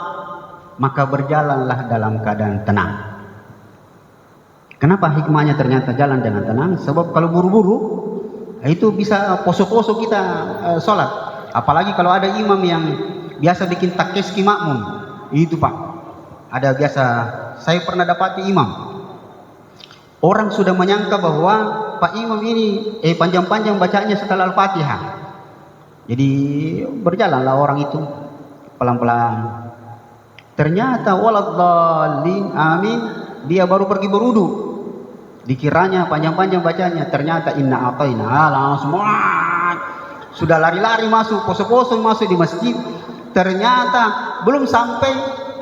maka berjalanlah dalam keadaan tenang. Kenapa hikmahnya ternyata jalan dengan tenang? Sebab kalau buru-buru itu bisa poso-poso kita sholat. Apalagi kalau ada imam yang biasa bikin takeski makmum. Itu Pak, ada biasa saya pernah dapati imam. Orang sudah menyangka bahwa Pak Imam ini panjang-panjang bacanya setelah Al-Fatihah. Jadi berjalanlah orang itu pelan-pelan. Ternyata waladhdallin, amin, dia baru pergi berwudu. Dikiranya panjang-panjang bacanya, ternyata inna ataina, langsung sudah lari-lari masuk, poso-poso masuk di masjid. Ternyata belum sampai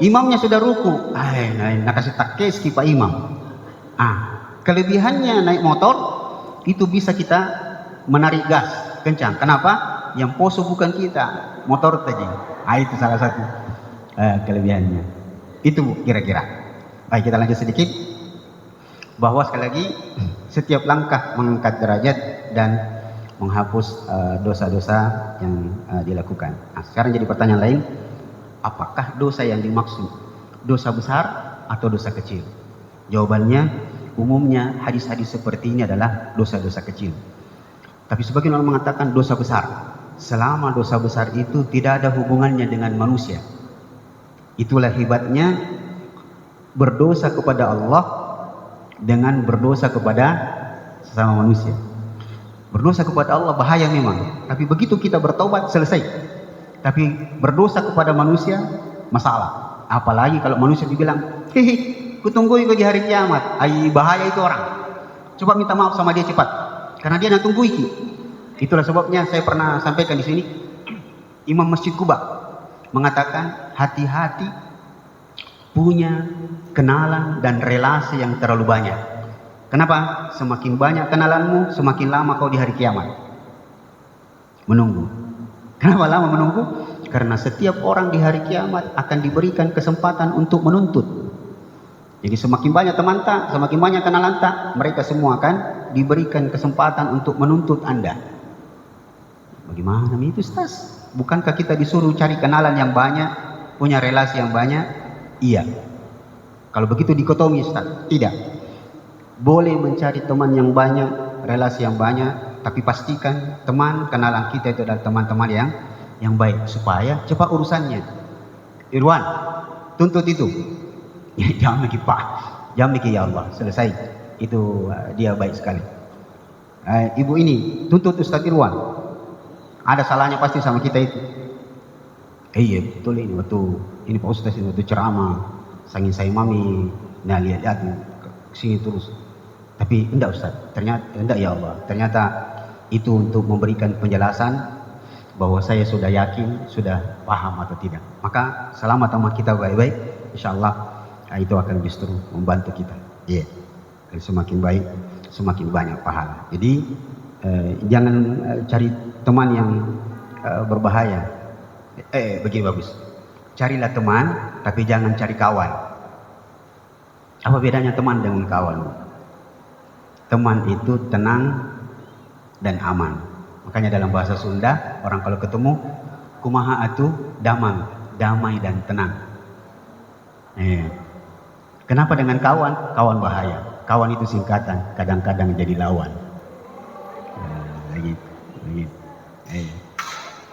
imamnya sudah ruku. Nak kasih takeski Pak Imam. Kelebihannya naik motor itu bisa kita menarik gas kencang. Kenapa? Yang poso bukan kita, motor tadi. Itu salah satu kelebihannya. Itu kira-kira. Baik, kita lanjut sedikit. Bahwa sekali lagi setiap langkah mengangkat derajat dan menghapus dosa-dosa yang dilakukan. Sekarang jadi pertanyaan lain, apakah dosa yang dimaksud dosa besar atau dosa kecil? Jawabannya umumnya hadis-hadis seperti ini adalah dosa-dosa kecil. Tapi sebagian orang mengatakan dosa besar. Selama dosa besar itu tidak ada hubungannya dengan manusia. Itulah hebatnya berdosa kepada Allah dengan berdosa kepada sesama manusia. Berdosa kepada Allah bahaya memang, tapi begitu kita bertobat selesai. Tapi berdosa kepada manusia masalah. Apalagi kalau manusia dibilang, kutunggu di hari kiamat. Bahaya itu orang. Coba minta maaf sama dia cepat, karena dia nak tunggu iki. Itulah sebabnya saya pernah sampaikan di sini, Imam Masjid Kuba mengatakan hati-hati punya kenalan dan relasi yang terlalu banyak. Kenapa? Semakin banyak kenalanmu, semakin lama kau di hari kiamat menunggu. Kenapa lama menunggu? Karena setiap orang di hari kiamat akan diberikan kesempatan untuk menuntut. Jadi semakin banyak teman tak, semakin banyak kenalan tak, mereka semua akan diberikan kesempatan untuk menuntut Anda. Bagaimana itu, Ustaz? Bukankah kita disuruh cari kenalan yang banyak? punya relasi yang banyak? Iya. Kalau begitu dikotomi Ustaz? Tidak. Boleh mencari teman yang banyak, relasi yang banyak, tapi pastikan teman kenalan kita itu adalah teman-teman yang baik, supaya cepat urusannya. Irwan, tuntut itu. Jangan mikir Pak, jangan mikir ya Allah, selesai. Itu dia baik sekali. Ibu ini tuntut Ustaz Irwan. Ada salahnya pasti sama kita itu. Iya betul ini waktu ini Pak Ustaz ini waktu ceramah, sangin saya mami, nah lihat sini terus. Tapi enggak Ustaz, ternyata enggak ya Allah. Ternyata itu untuk memberikan penjelasan bahwa saya sudah yakin, sudah paham atau tidak. Maka selama teman kita baik-baik, insyaallah itu akan justru membantu kita. Iya. Yeah. Semakin baik, semakin banyak pahala. Jadi jangan cari teman yang berbahaya. Begini bagus. Carilah teman, tapi jangan cari kawan. Apa bedanya teman dengan kawan? Teman itu tenang dan aman. Makanya dalam bahasa Sunda, orang kalau ketemu, kumaha atuh damang, damai dan tenang. Kenapa dengan kawan? Kawan bahaya. Kawan itu singkatan, kadang-kadang jadi lawan. Begitu.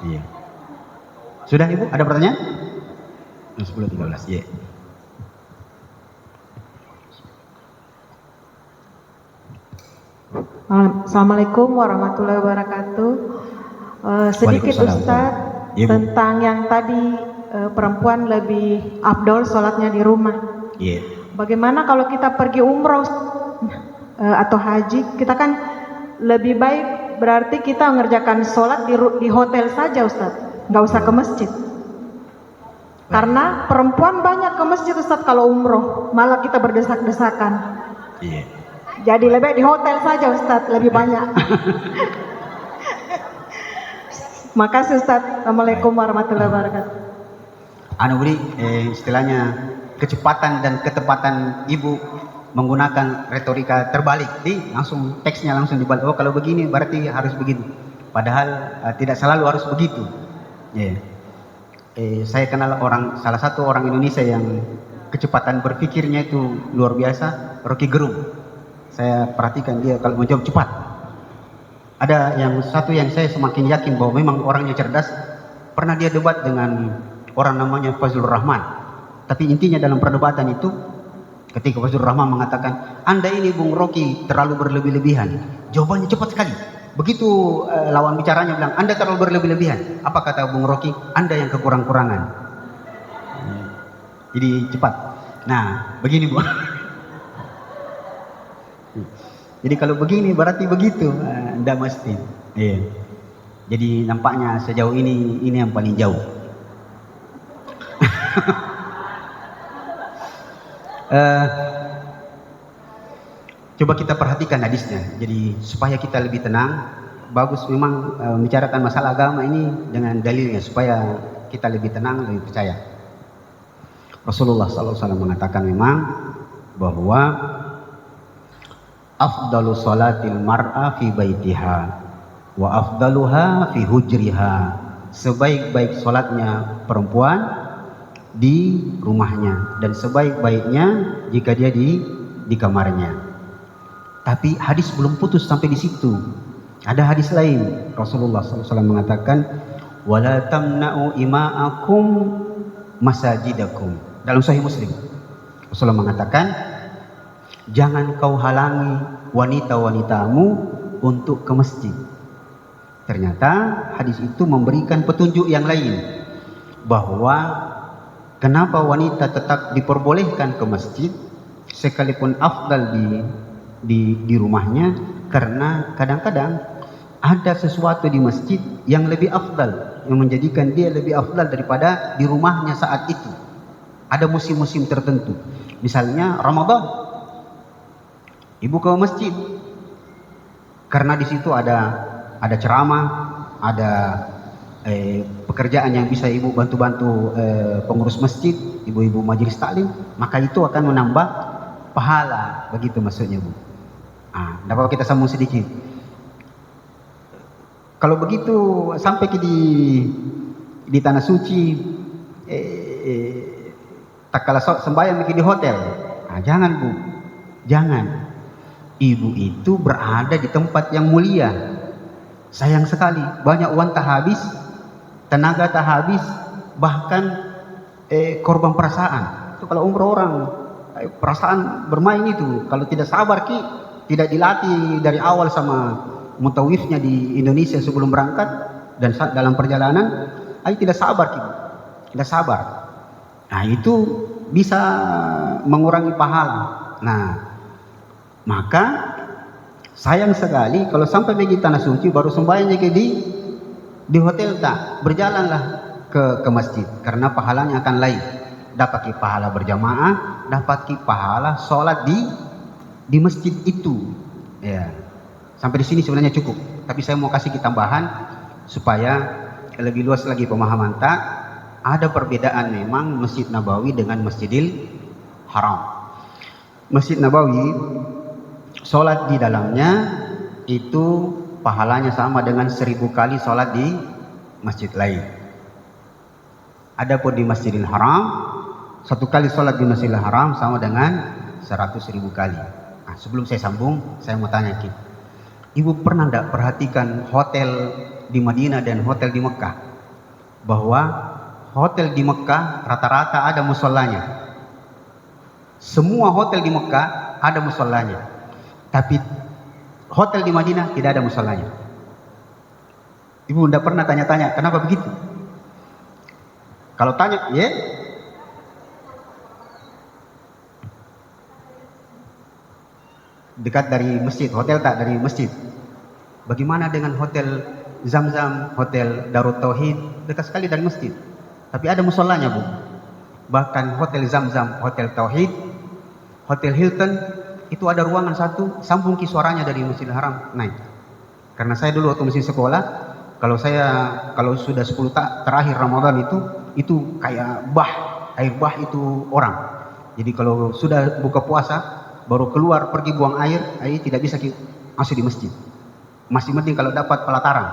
Iya. Sudah Ibu, ada pertanyaan? 10.13, ya. Assalamualaikum warahmatullahi wabarakatuh. Sedikit Ustaz tentang yang tadi perempuan lebih afdol sholatnya di rumah. Yeah. Bagaimana kalau kita pergi umroh atau haji, kita kan lebih baik berarti kita mengerjakan sholat di hotel saja Ustaz, nggak usah ke masjid. Karena perempuan banyak ke masjid Ustaz kalau umroh, malah kita berdesak-desakan. Yeah. Jadi lebih di hotel saja Ustaz, lebih banyak. Makasih Ustaz. Assalamualaikum warahmatullahi wabarakatuh. Beri istilahnya kecepatan dan ketepatan Ibu menggunakan retorika terbalik. Langsung teksnya langsung dibalik. Oh kalau begini berarti harus begitu. Padahal tidak selalu harus begitu. Yeah. Saya kenal salah satu orang Indonesia yang kecepatan berpikirnya itu luar biasa, Rocky Gerung. Saya perhatikan dia kalau menjawab cepat. Ada yang satu yang saya semakin yakin bahwa memang orangnya cerdas. Pernah dia debat dengan orang namanya Fazlur Rahman. Tapi intinya dalam perdebatan itu, ketika Fazlur Rahman mengatakan, Anda ini Bung Rocky terlalu berlebih-lebihan. Jawabannya cepat sekali. Begitu lawan bicaranya bilang, Anda terlalu berlebih-lebihan. Apa kata Bung Rocky? Anda yang kekurang-kurangan. Jadi cepat. Nah, begini Bu. Jadi kalau begini berarti begitu, tidak mesti. Iya. Jadi nampaknya sejauh ini yang paling jauh. Coba kita perhatikan hadisnya. Jadi supaya kita lebih tenang, bagus memang membicarakan masalah agama ini dengan dalilnya supaya kita lebih tenang, lebih percaya. Rasulullah SAW mengatakan memang bahwa afdalu salatil mar'a fi baitiha wa afdaluha fi hujriha. Sebaik-baik salatnya perempuan di rumahnya dan sebaik-baiknya jika dia di kamarnya. Tapi hadis belum putus sampai di situ. Ada hadis lain. Rasulullah SAW mengatakan wala tamna'u ima'akum masajidakum. Dalam Sahih Muslim Rasulullah mengatakan jangan kau halangi wanita-wanitamu untuk ke masjid. Ternyata hadis itu memberikan petunjuk yang lain bahwa kenapa wanita tetap diperbolehkan ke masjid sekalipun afdal di rumahnya, karena kadang-kadang ada sesuatu di masjid yang lebih afdal, yang menjadikan dia lebih afdal daripada di rumahnya saat itu. Ada musim-musim tertentu. Misalnya Ramadan. Ibu ke masjid karena di situ ada ceramah, ada pekerjaan yang bisa ibu bantu-bantu pengurus masjid, ibu-ibu majelis taklim, maka itu akan menambah pahala, begitu maksudnya Bu. Dapat kita sambung sedikit. Kalau begitu sampai di tanah suci, tak kalah sembahyang bikin di hotel. Nah, jangan Bu, jangan. Ibu itu berada di tempat yang mulia. Sayang sekali, banyak uang tak habis, tenaga tak habis, bahkan korban perasaan. Itu kalau umroh orang, perasaan bermain itu. Kalau tidak sabar Ki, tidak dilatih dari awal sama mutawifnya di Indonesia sebelum berangkat dan dalam perjalanan, ayo tidak sabar Ki, tidak sabar. Nah itu bisa mengurangi pahala. Nah maka sayang sekali kalau sampai pergi tanah suci baru sembahyang di hotel, tak berjalanlah ke masjid, karena pahalanya akan lain. Dapat pahala berjamaah, dapat pahala sholat di masjid itu. Ya, sampai di sini sebenarnya cukup. Tapi saya mau kasih tambahan supaya lebih luas lagi pemahaman. Tak ada perbedaan memang Masjid Nabawi dengan Masjidil Haram. Masjid Nabawi, sholat di dalamnya itu pahalanya sama dengan 1000 kali sholat di masjid lain. Adapun di Masjidil Haram, 1 kali sholat di Masjidil Haram sama dengan 100.000 kali. Nah, sebelum saya sambung, saya mau tanya Ki, Ibu pernah tidak perhatikan hotel di Madinah dan hotel di Mekah? Bahwa hotel di Mekah rata-rata ada musholanya. Semua hotel di Mekah ada musholanya, tapi hotel di Madinah tidak ada musholanya. Ibu tidak pernah tanya-tanya kenapa begitu? Kalau tanya, ya, dekat dari masjid, hotel tak dari masjid. Bagaimana dengan hotel Zamzam, hotel Darut Tauhid, dekat sekali dari masjid, tapi ada musholanya Bu. Bahkan hotel Zamzam, hotel Tauhid, hotel Hilton itu ada ruangan satu, sambung suaranya dari Masjidil Haram naik. Karena saya dulu waktu masih sekolah, kalau sudah 10 terakhir Ramadan itu kayak air bah itu orang. Jadi kalau sudah buka puasa baru keluar pergi buang air tidak bisa masuk di masjid. Masih penting kalau dapat pelataran,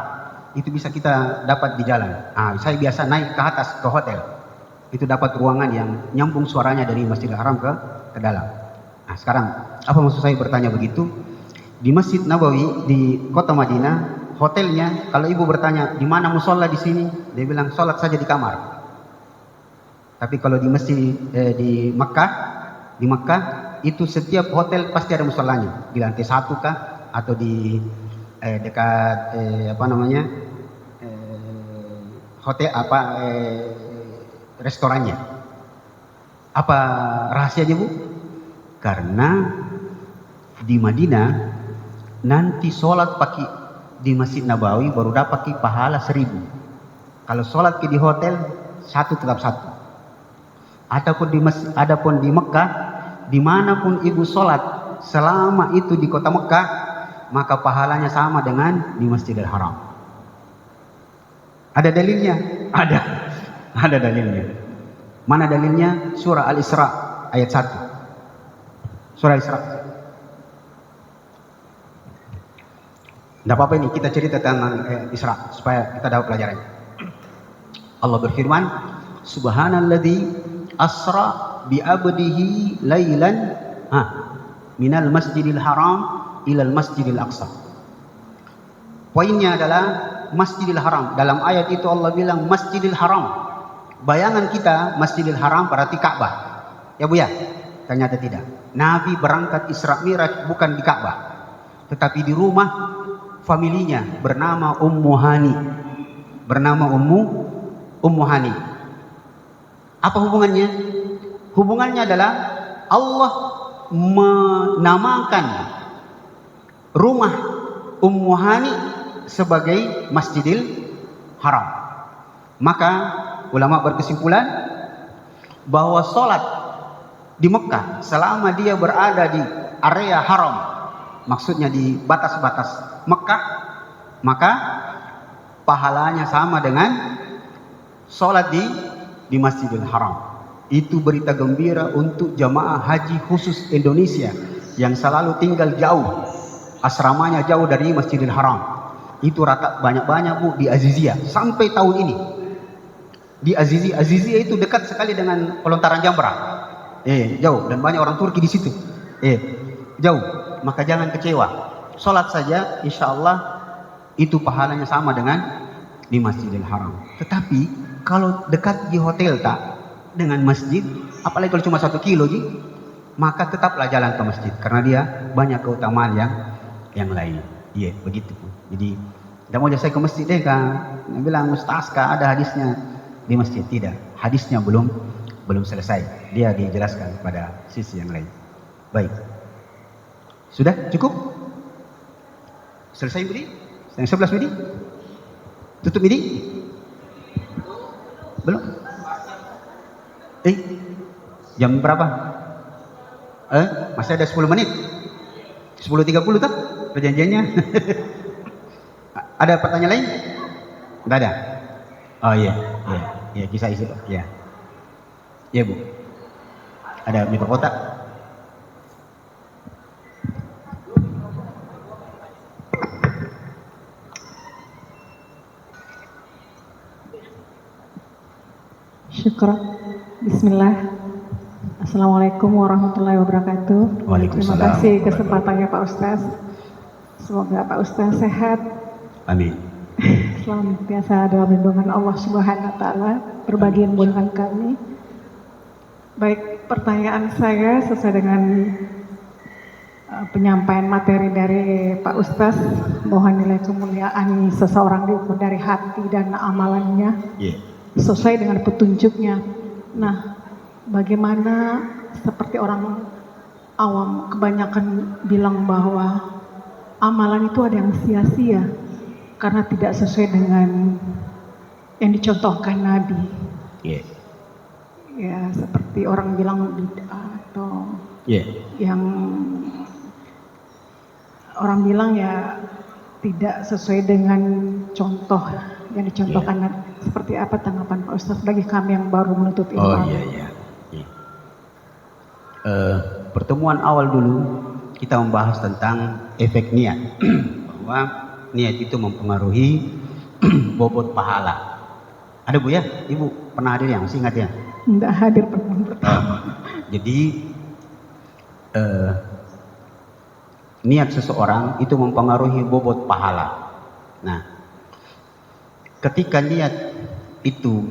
itu bisa kita dapat di jalan. Nah, saya biasa naik ke atas ke hotel, itu dapat ruangan yang nyambung suaranya dari Masjidil Haram ke dalam. Nah sekarang apa maksud saya bertanya begitu? Di Masjid Nabawi di kota Madinah, hotelnya kalau ibu bertanya di mana musola di sini, dia bilang sholat saja di kamar. Tapi kalau di masjid di Mekah itu setiap hotel pasti ada musolanya, di lantai 1 kah atau di dekat hotel restorannya. Apa rahasianya Bu? Karena di Madinah nanti sholat pakai di Masjid Nabawi baru dapat pahala 1000. Kalau sholat di hotel 1 tetap 1. Adapun di Mekah, dimanapun ibu sholat selama itu di kota Mekah, maka pahalanya sama dengan di Masjidil Haram. Ada dalilnya? Ada dalilnya. Mana dalilnya? Surah Al-Isra ayat 1. Surah Al-Isra. Tidak apa-apa ini kita cerita tentang Isra supaya kita dapat pelajarannya. Allah berfirman, Subhanalladzi asra bi abdihi lailan minal masjidil haram ilal masjidil aqsa. Poinnya adalah Masjidil Haram. Dalam ayat itu Allah bilang Masjidil Haram. Bayangan kita Masjidil Haram berarti Ka'bah. Ya Bu ya? Ternyata tidak. Nabi berangkat Isra Miraj bukan di Ka'bah, tetapi di rumah familinya bernama Ummu Hani. Ummu Hani. Apa hubungannya? Hubungannya adalah Allah menamakan rumah Ummu Hani sebagai Masjidil Haram. Maka ulama berkesimpulan bahwa sholat di Mekah selama dia berada di area haram, maksudnya di batas-batas Mekah, maka pahalanya sama dengan sholat di Masjidil Haram. Itu berita gembira untuk jamaah haji khusus Indonesia yang selalu tinggal jauh, asramanya jauh dari Masjidil Haram. Itu rata banyak-banyak Bu di Aziziyah sampai tahun ini. Di Azizia itu dekat sekali dengan pelontaran Jamrah. Jauh, dan banyak orang Turki di situ. Jauh, maka jangan kecewa. Sholat saja, insya Allah itu pahalanya sama dengan di Masjidil Haram. Tetapi kalau dekat di hotel tak dengan masjid, apalagi kalau cuma 1 kilo maka tetaplah jalan ke masjid karena dia banyak keutamaan yang lain. Begitu. Jadi tidak mau saya ke masjid deh kan? Dia bilang Ustaz kah ada hadisnya di masjid? Tidak, hadisnya belum selesai. Dia dijelaskan pada sisi yang lain. Baik, sudah cukup? Selesai Budi? Yang 11 Budi? Tutup Budi? Belum? Jam berapa? Masih ada 10 menit. 10.30 tak perjanjiannya? Ada pertanyaan lain? Enggak ada? Oh iya, kisah isi. Iya Bu. Ada mikrofotak? Syukran. Bismillah. Assalamualaikum warahmatullahi wabarakatuh. Waalaikumsalam. Terima kasih kesempatannya Pak Ustaz. Semoga Pak Ustaz sehat. Amin. Selalu biasa dalam lindungan Allah Subhanahu wa taala, berbagi memudahkan kami. Baik, pertanyaan saya sesuai dengan penyampaian materi dari Pak Ustaz bahwa nilai kemuliaan seseorang diukur dari hati dan amalannya. Sesuai dengan petunjuknya. Nah, bagaimana seperti orang awam kebanyakan bilang bahwa amalan itu ada yang sia-sia karena tidak sesuai dengan yang dicontohkan Nabi. Ya, seperti orang bilang bid'ah atau yang orang bilang ya tidak sesuai dengan contoh yang dicontohkan Nabi. Seperti apa tanggapan Pak Ustaz bagi kami yang baru menuntut ilmu? Pertemuan awal dulu kita membahas tentang efek niat. Bahwa niat itu mempengaruhi bobot pahala. Ada Bu ya? Ibu pernah hadir yang masih ingat ya? Tidak hadir pertemuan pertama. Jadi niat seseorang itu mempengaruhi bobot pahala. Nah, ketika niat itu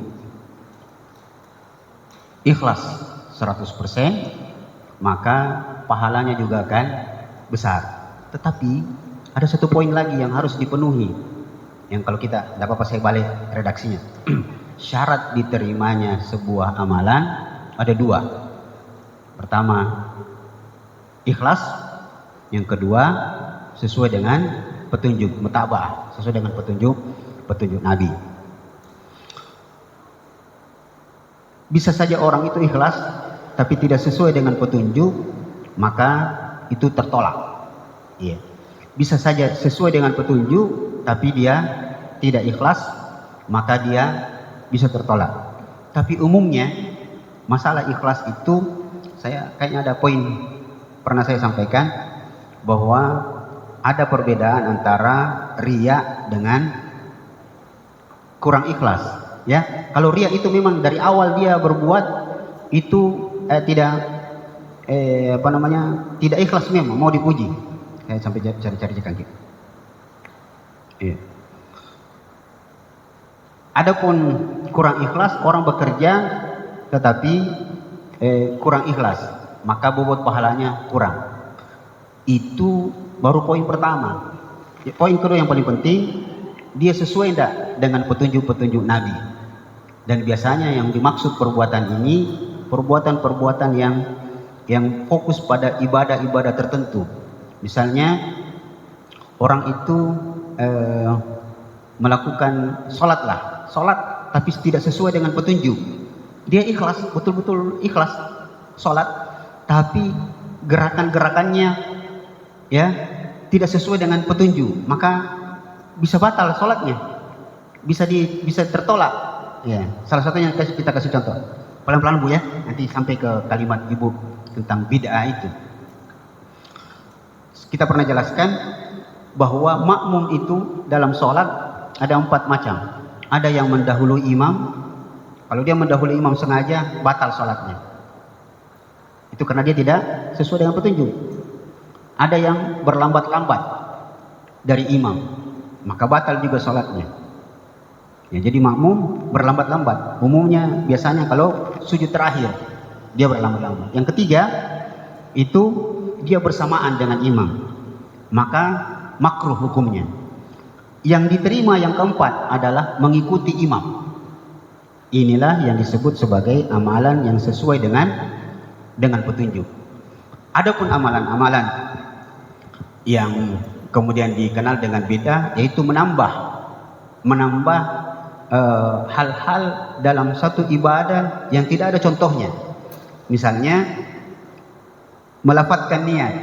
ikhlas 100%, maka pahalanya juga akan besar. Tetapi ada satu poin lagi yang harus dipenuhi, yang kalau kita, tidak apa-apa saya balik redaksinya. Syarat diterimanya sebuah amalan ada 2. Pertama, ikhlas. Yang kedua, sesuai dengan petunjuk, mutaba'ah, sesuai dengan petunjuk Nabi. Bisa saja orang itu ikhlas tapi tidak sesuai dengan petunjuk, maka itu tertolak. Bisa saja sesuai dengan petunjuk tapi dia tidak ikhlas, maka dia bisa tertolak. Tapi umumnya masalah ikhlas itu, saya kayaknya ada poin pernah saya sampaikan bahwa ada perbedaan antara riya dengan kurang ikhlas. Ya, kalau riya itu memang dari awal dia berbuat itu tidak tidak ikhlas, memang mau dipuji. Saya sampai cari kaki. Adapun kurang ikhlas, orang bekerja tetapi kurang ikhlas, maka bobot pahalanya kurang. Itu baru poin pertama. Poin kedua yang paling penting, dia sesuai tidak dengan petunjuk-petunjuk Nabi. Dan biasanya yang dimaksud perbuatan ini perbuatan-perbuatan yang fokus pada ibadah-ibadah tertentu. Misalnya orang itu melakukan sholat tapi tidak sesuai dengan petunjuk. Dia ikhlas, betul-betul ikhlas sholat, tapi gerakan-gerakannya ya tidak sesuai dengan petunjuk, maka bisa batal sholatnya, bisa tertolak. Ya, salah satunya kita kasih contoh. Pelan-pelan Bu ya, nanti sampai ke kalimat Ibu tentang bid'ah itu. Kita pernah jelaskan bahwa makmum itu dalam sholat ada 4 macam. Ada yang mendahului imam, Kalau dia mendahului imam sengaja, batal sholatnya. Itu karena dia tidak sesuai dengan petunjuk. Ada yang berlambat-lambat dari imam, maka batal juga sholatnya. Ya, jadi makmum berlambat-lambat. Umumnya biasanya kalau sujud terakhir dia berlambat-lambat. Yang ketiga itu dia bersamaan dengan imam, maka makruh hukumnya. Yang diterima yang keempat adalah mengikuti imam. Inilah yang disebut sebagai amalan yang sesuai dengan petunjuk. Adapun amalan-amalan yang kemudian dikenal dengan bid'ah, yaitu menambah hal-hal dalam satu ibadah yang tidak ada contohnya. Misalnya melafadzkan niat,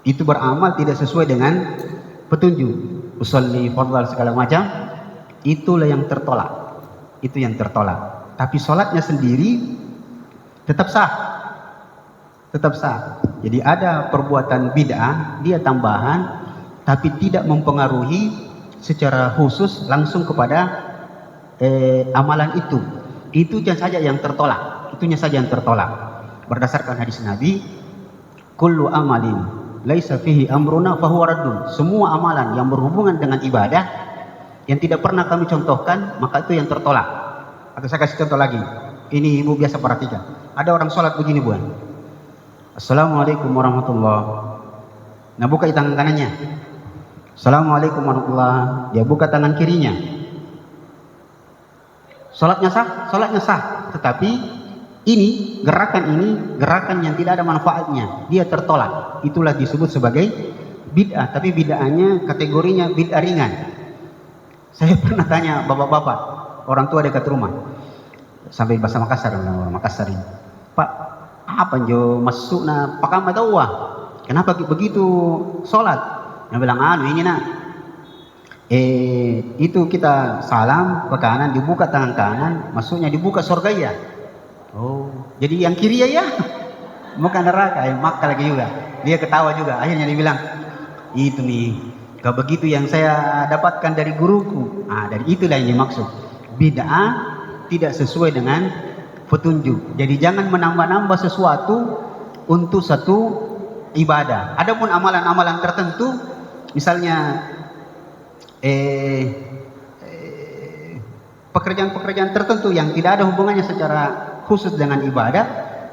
itu beramal tidak sesuai dengan petunjuk. Usolli, fardal, segala macam, itulah yang tertolak. Itu yang tertolak. Tapi sholatnya sendiri tetap sah. Tetap sah. Jadi ada perbuatan bid'ah, dia tambahan, tapi tidak mempengaruhi secara khusus langsung kepada amalan itu. Itunya saja yang tertolak. Itunya saja yang tertolak. Berdasarkan hadis Nabi, kullu amalin laisa fihi amruna fahuwa raddun. Semua amalan yang berhubungan dengan ibadah yang tidak pernah kami contohkan, maka itu yang tertolak. Atau saya kasih contoh lagi. Ini ibu biasa perhatikan. Ada orang sholat begini, Bu. Assalamualaikum warahmatullahi. Nah, buka tangan kanannya. Assalamualaikum warahmatullahi. Dia buka tangan kirinya. Sholatnya sah? Sholatnya sah. Tetapi gerakan yang tidak ada manfaatnya, dia tertolak. Itulah disebut sebagai bid'ah, tapi bid'ahnya kategorinya bid'ah ringan. Saya pernah tanya bapak-bapak, orang tua dekat rumah, sampai bahasa Makassar, orang Makassar ini, Pak, apa jo masuk na pakam tahu wah? Kenapa begitu sholat? Dia bilang, ini nak, itu kita salam ke kanan, dibuka tangan kanan, masuknya dibuka surga ya. Oh, jadi yang kiri ya, bukan neraka, maka lagi juga. Dia ketawa juga. Akhirnya dia bilang, itu nih, gak begitu yang saya dapatkan dari guruku. Dari itulah yang dimaksud. Bid'ah tidak sesuai dengan petunjuk. Jadi jangan menambah-nambah sesuatu untuk satu ibadah. Adapun amalan-amalan tertentu, misalnya pekerjaan-pekerjaan tertentu yang tidak ada hubungannya secara khusus dengan ibadah,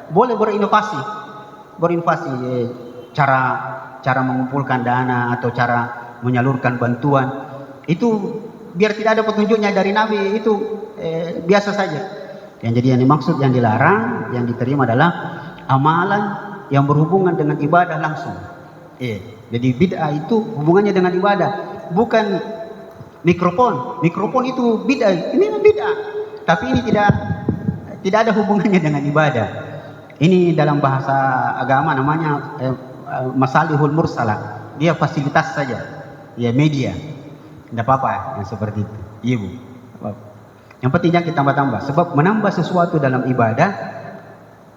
boleh berinovasi, cara mengumpulkan dana atau cara menyalurkan bantuan, itu biar tidak ada petunjuknya dari Nabi, itu biasa saja. Yang dimaksud, yang dilarang, yang diterima adalah amalan yang berhubungan dengan ibadah langsung. Jadi bid'ah itu hubungannya dengan ibadah, bukan mikrofon itu bid'ah, ini bid'ah, tapi ini tidak ada hubungannya dengan ibadah. Ini dalam bahasa agama namanya masalihul mursalah. Dia fasilitas saja, ya media. Tidak apa-apa yang seperti itu. Iya, Bu. Yang penting jangan kita tambah-tambah. Sebab menambah sesuatu dalam ibadah,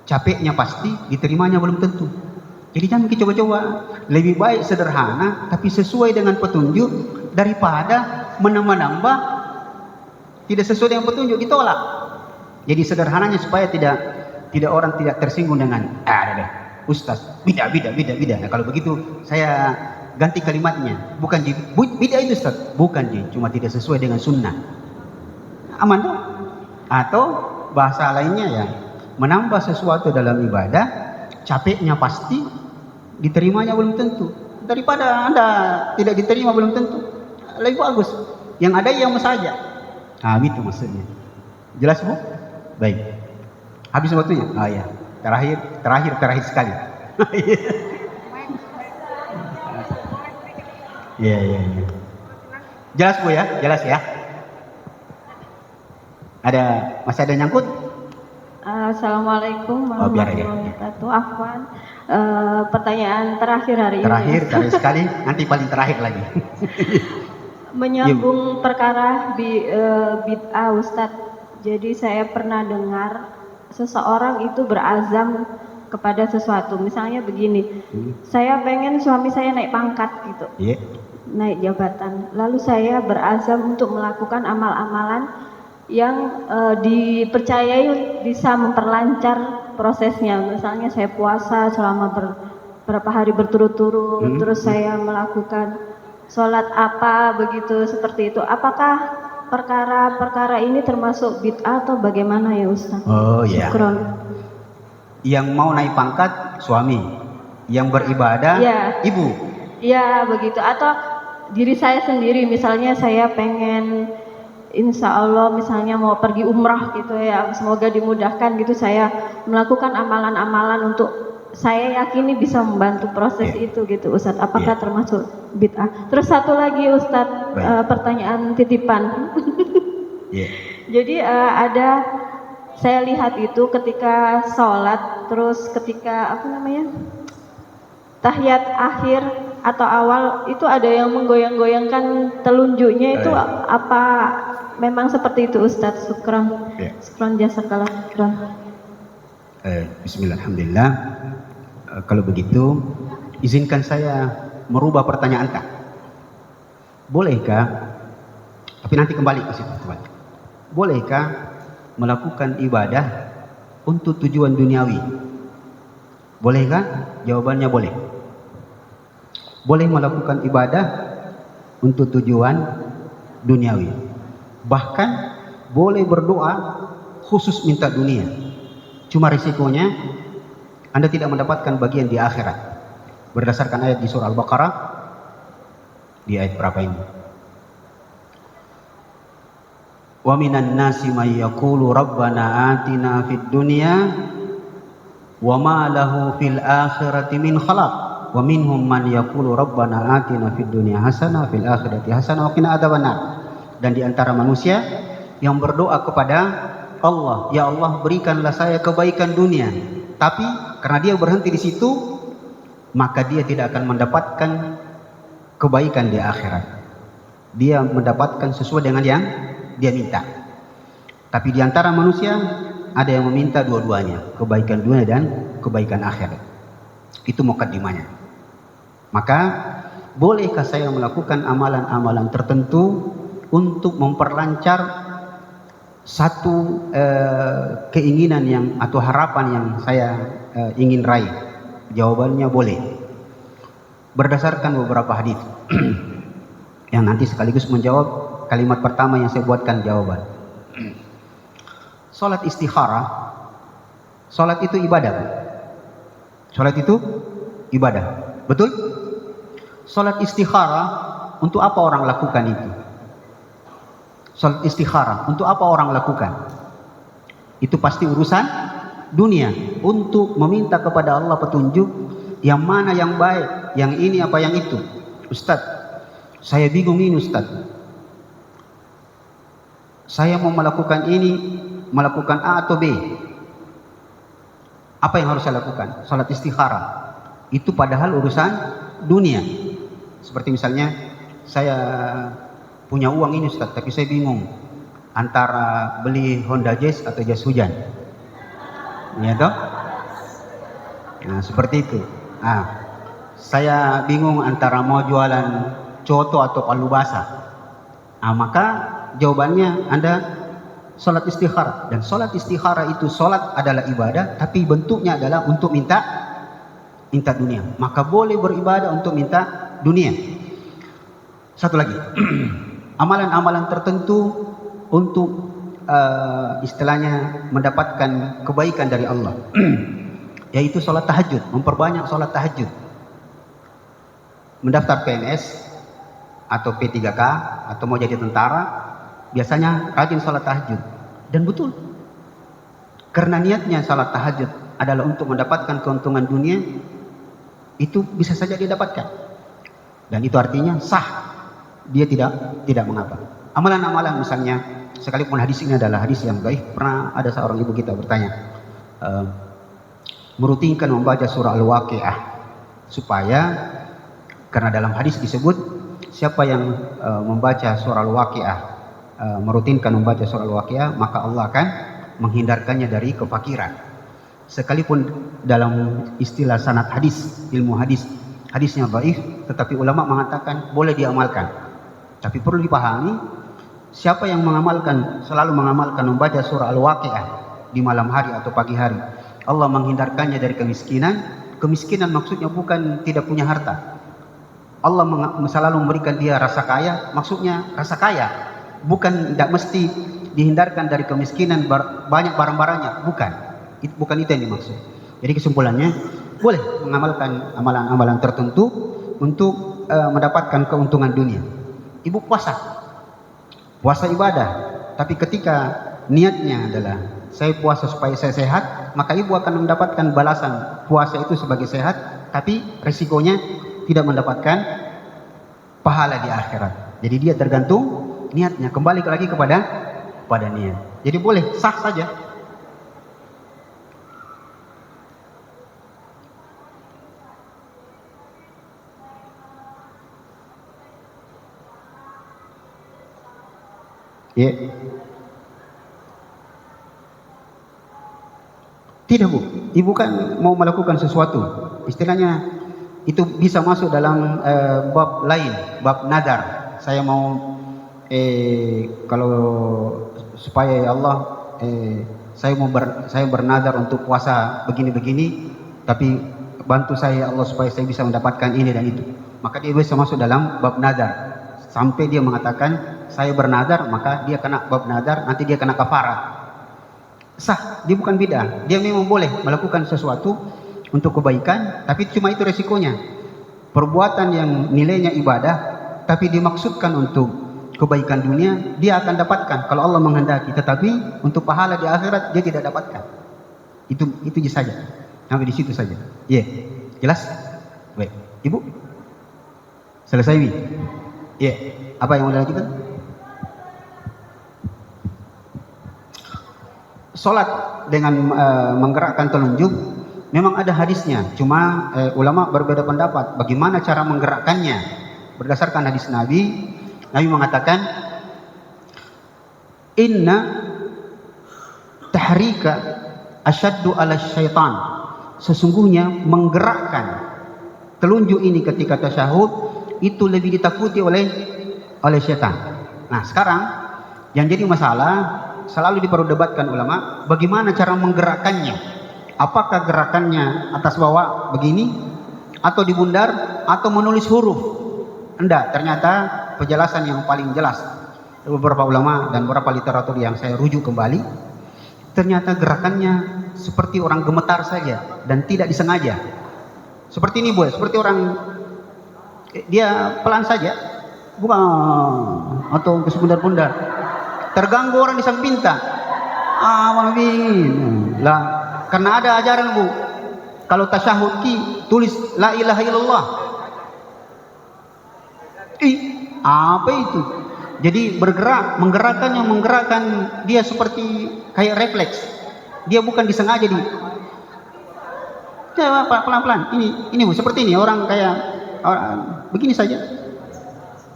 capeknya pasti, diterimanya belum tentu. Jadi jangan kita coba-coba. Lebih baik sederhana, tapi sesuai dengan petunjuk, daripada menambah-nambah tidak sesuai dengan petunjuk, ditolak. Jadi sederhananya supaya tidak orang tidak tersinggung dengan Ustaz, bid'ah. Nah, kalau begitu saya ganti kalimatnya, bukan bid'ah itu Ustaz, bukan cuma tidak sesuai dengan sunnah. Aman tuh? Atau bahasa lainnya ya, menambah sesuatu dalam ibadah, capeknya pasti, diterimanya belum tentu. Daripada Anda tidak diterima belum tentu, lebih bagus yang ada yang saja. Itu maksudnya. Jelas, Bu? Baik. Habis waktunya? Ya. Terakhir sekali. Iya. Jelas, Bu ya? Jelas ya? Masih ada nyangkut? Assalamualaikum warahmatullahi wabarakatuh. Afwan. Pertanyaan terakhir hari ini. Terakhir sekali, nanti paling terakhir lagi. Menyambung perkara bid'ah, Ustadz. Jadi saya pernah dengar seseorang itu berazam kepada sesuatu. Misalnya begini, saya pengen suami saya naik pangkat gitu, naik jabatan. Lalu saya berazam untuk melakukan amal-amalan yang dipercayai bisa memperlancar prosesnya. Misalnya saya puasa selama beberapa hari berturut-turut, terus saya melakukan sholat apa begitu seperti itu. Apakah perkara-perkara ini termasuk bid'ah atau bagaimana ya Ustaz? Oh iya. Syukron. Yang mau naik pangkat suami, yang beribadah ibu. Iya begitu. Atau diri saya sendiri, misalnya saya pengen insya Allah misalnya mau pergi umrah gitu ya, semoga dimudahkan gitu, saya melakukan amalan-amalan untuk saya yakini bisa membantu proses itu gitu Ustadz. Apakah termasuk bid'ah? Terus satu lagi Ustadz, pertanyaan titipan. Jadi saya lihat itu ketika sholat, terus ketika tahiyat akhir atau awal itu ada yang menggoyang-goyangkan telunjuknya itu apa memang seperti itu Ustadz? Syukran. Syukran jazakallah. Bismillah, alhamdulillah. Kalau begitu, izinkan saya merubah pertanyaan tak? Bolehkah? Tapi nanti kembali ke situ. Bolehkah melakukan ibadah untuk tujuan duniawi? Bolehkah? Jawabannya boleh. Boleh melakukan ibadah untuk tujuan duniawi. Bahkan boleh berdoa khusus minta dunia. Cuma risikonya Anda tidak mendapatkan bagian di akhirat. Berdasarkan ayat di surah Al-Baqarah, di ayat berapa ini? Wa minan nasi may yaqulu rabbana atina fid dunya wa ma lahu fil akhirati min khalaq wa minhum man yaqulu rabbana atina fid dunya hasanah fil akhirati hasanah wa qina adzabannar. Dan di antara manusia yang berdoa kepada Allah, ya Allah berikanlah saya kebaikan dunia, tapi karena dia berhenti di situ, maka dia tidak akan mendapatkan kebaikan di akhirat. Dia mendapatkan sesuai dengan yang dia minta. Tapi di antara manusia ada yang meminta dua-duanya, kebaikan dunia dan kebaikan akhirat. Itu mukaddimahnya. Maka bolehkah saya melakukan amalan-amalan tertentu untuk memperlancar satu keinginan yang atau harapan yang saya ingin raih? Jawabannya boleh. Berdasarkan beberapa hadis yang nanti sekaligus menjawab kalimat pertama yang saya buatkan jawaban. Salat istikharah, salat itu ibadah. Salat itu ibadah. Betul? Salat istikharah, untuk apa orang lakukan itu? Salat istikharah, untuk apa orang lakukan? Itu pasti urusan dunia, untuk meminta kepada Allah petunjuk yang mana yang baik, yang ini apa yang itu. Ustadz, saya bingung ini Ustadz. Saya mau melakukan ini, melakukan A atau B. Apa yang harus saya lakukan? Salat istikharah. Itu padahal urusan dunia. Seperti misalnya saya punya uang ini Ustadz, tapi saya bingung antara beli Honda Jazz atau jas hujan. Ya toh? Nah, seperti itu. Nah, saya bingung antara mau jualan coto atau palu basah. Nah, maka jawabannya Anda salat istikharah. Dan salat istikharah itu, salat adalah ibadah, tapi bentuknya adalah untuk minta dunia. Maka boleh beribadah untuk minta dunia. Satu lagi, amalan-amalan tertentu untuk istilahnya mendapatkan kebaikan dari Allah, yaitu sholat tahajud, memperbanyak sholat tahajud. Mendaftar PNS atau P3K atau mau jadi tentara, biasanya rajin sholat tahajud. Dan betul, karena niatnya sholat tahajud adalah untuk mendapatkan keuntungan dunia, itu bisa saja didapatkan. Dan itu artinya sah, dia tidak mengapa. Amalan-amalan misalnya, sekalipun hadis ini adalah hadis yang baik, pernah ada seorang ibu kita bertanya, merutinkan membaca surah Al-Waqiah, supaya, karena dalam hadis disebut, siapa yang membaca surah Al-Waqiah, merutinkan membaca surah Al-Waqiah, maka Allah akan menghindarkannya dari kefakiran. Sekalipun dalam istilah sanad hadis, ilmu hadis, hadisnya dhaif, tetapi ulama mengatakan boleh diamalkan. Tapi perlu dipahami, siapa yang selalu mengamalkan membaca surah Al-Waqiah di malam hari atau pagi hari, Allah menghindarkannya dari kemiskinan. Kemiskinan maksudnya bukan tidak punya harta. Allah selalu memberikan dia rasa kaya, maksudnya rasa kaya. Bukan, tidak mesti dihindarkan dari kemiskinan banyak barang-barangnya, bukan itu yang dimaksud. Jadi kesimpulannya, boleh mengamalkan amalan-amalan tertentu untuk mendapatkan keuntungan dunia. Ibu puasa ibadah, tapi ketika niatnya adalah saya puasa supaya saya sehat, maka ibu akan mendapatkan balasan puasa itu sebagai sehat, tapi resikonya tidak mendapatkan pahala di akhirat. Jadi dia tergantung niatnya, kembali lagi pada niat. Jadi boleh, sah saja. Ya. Tidak, Bu. Ibu kan mau melakukan sesuatu. Istilahnya itu bisa masuk dalam bab lain, bab nadar. Saya mau kalau supaya ya Allah saya bernadar untuk puasa begini-begini, tapi bantu saya ya Allah supaya saya bisa mendapatkan ini dan itu. Maka dia bisa masuk dalam bab nadar. Sampai dia mengatakan saya bernadar, maka dia kena bab nadar, nanti dia kena kafarah. Sah, dia bukan bid'ah. Dia memang boleh melakukan sesuatu untuk kebaikan, tapi cuma itu resikonya. Perbuatan yang nilainya ibadah, tapi dimaksudkan untuk kebaikan dunia, dia akan dapatkan kalau Allah menghendaki. Tetapi untuk pahala di akhirat dia tidak dapatkan. Itu saja. Sampai di situ saja. Iya, jelas? Baik, Ibu. Selesai, Wi? Iya. Apa yang mau dilanjutkan? Salat dengan menggerakkan telunjuk memang ada hadisnya, cuma ulama berbeda pendapat bagaimana cara menggerakkannya. Berdasarkan hadis Nabi mengatakan inna tahrika asyaddu ala syaitan, sesungguhnya menggerakkan telunjuk ini ketika tasyahud itu lebih ditakuti oleh syaitan. Nah, sekarang yang jadi masalah selalu diperdebatkan ulama, bagaimana cara menggerakkannya? Apakah gerakannya atas bawah begini, atau dibundar, atau menulis huruf? Enggak, ternyata penjelasan yang paling jelas beberapa ulama dan beberapa literatur yang saya rujuk kembali, ternyata gerakannya seperti orang gemetar saja dan tidak disengaja. Seperti ini, Bu, seperti orang dia pelan saja, bukan atau kesebundar-bundar. Terganggu orang di samping tak. Lah, karena ada ajaran, Bu. Kalau tasyahud tulis la ilaha illallah. Apa itu? Jadi menggerakkan dia seperti kayak refleks. Dia bukan disengaja pelan-pelan. Ini Bu, seperti ini orang kayak begini saja.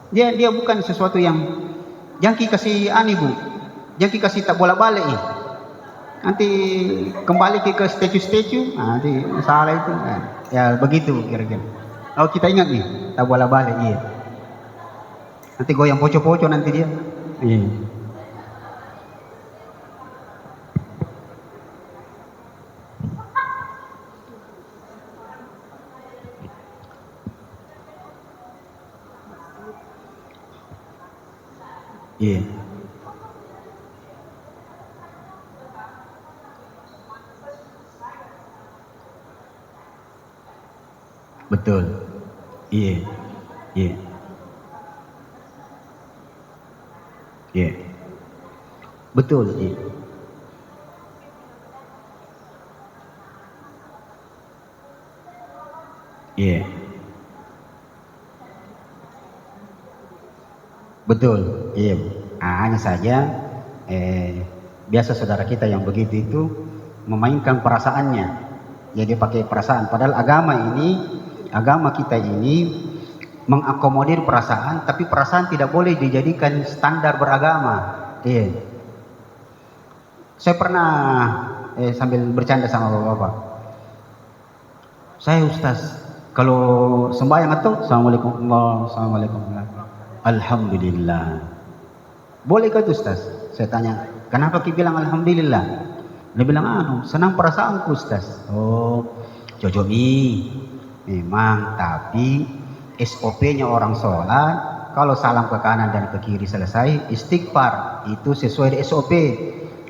Dia bukan sesuatu yang jangki kasih Bu, jangki kasih tak bola-balik nih. Nanti kembali ke statue, nanti salah itu. Ya begitu kira-kira. Kalau kita ingat nih, tak bola-balik, iya. Nanti goyang poco-poco nanti dia. Iya. Iya. Betul. Iya. Iya. Iya. Betul, iya. Iya. Betul, iya. Hanya saja biasa saudara kita yang begitu itu memainkan perasaannya. Jadi pakai perasaan. Padahal agama kita ini mengakomodir perasaan, tapi perasaan tidak boleh dijadikan standar beragama. Iya. Saya pernah sambil bercanda sama bapak-bapak. Saya Ustaz, kalau sembahyang atau Assalamualaikum, Alhamdulillah. Boleh kah Ustaz? Saya tanya, kenapa Ki bilang alhamdulillah? Dia bilang, senang perasaanku Ustaz. Oh, cocok memang, tapi SOP-nya orang sholat, kalau salam ke kanan dan ke kiri selesai, istighfar, itu sesuai dengan SOP.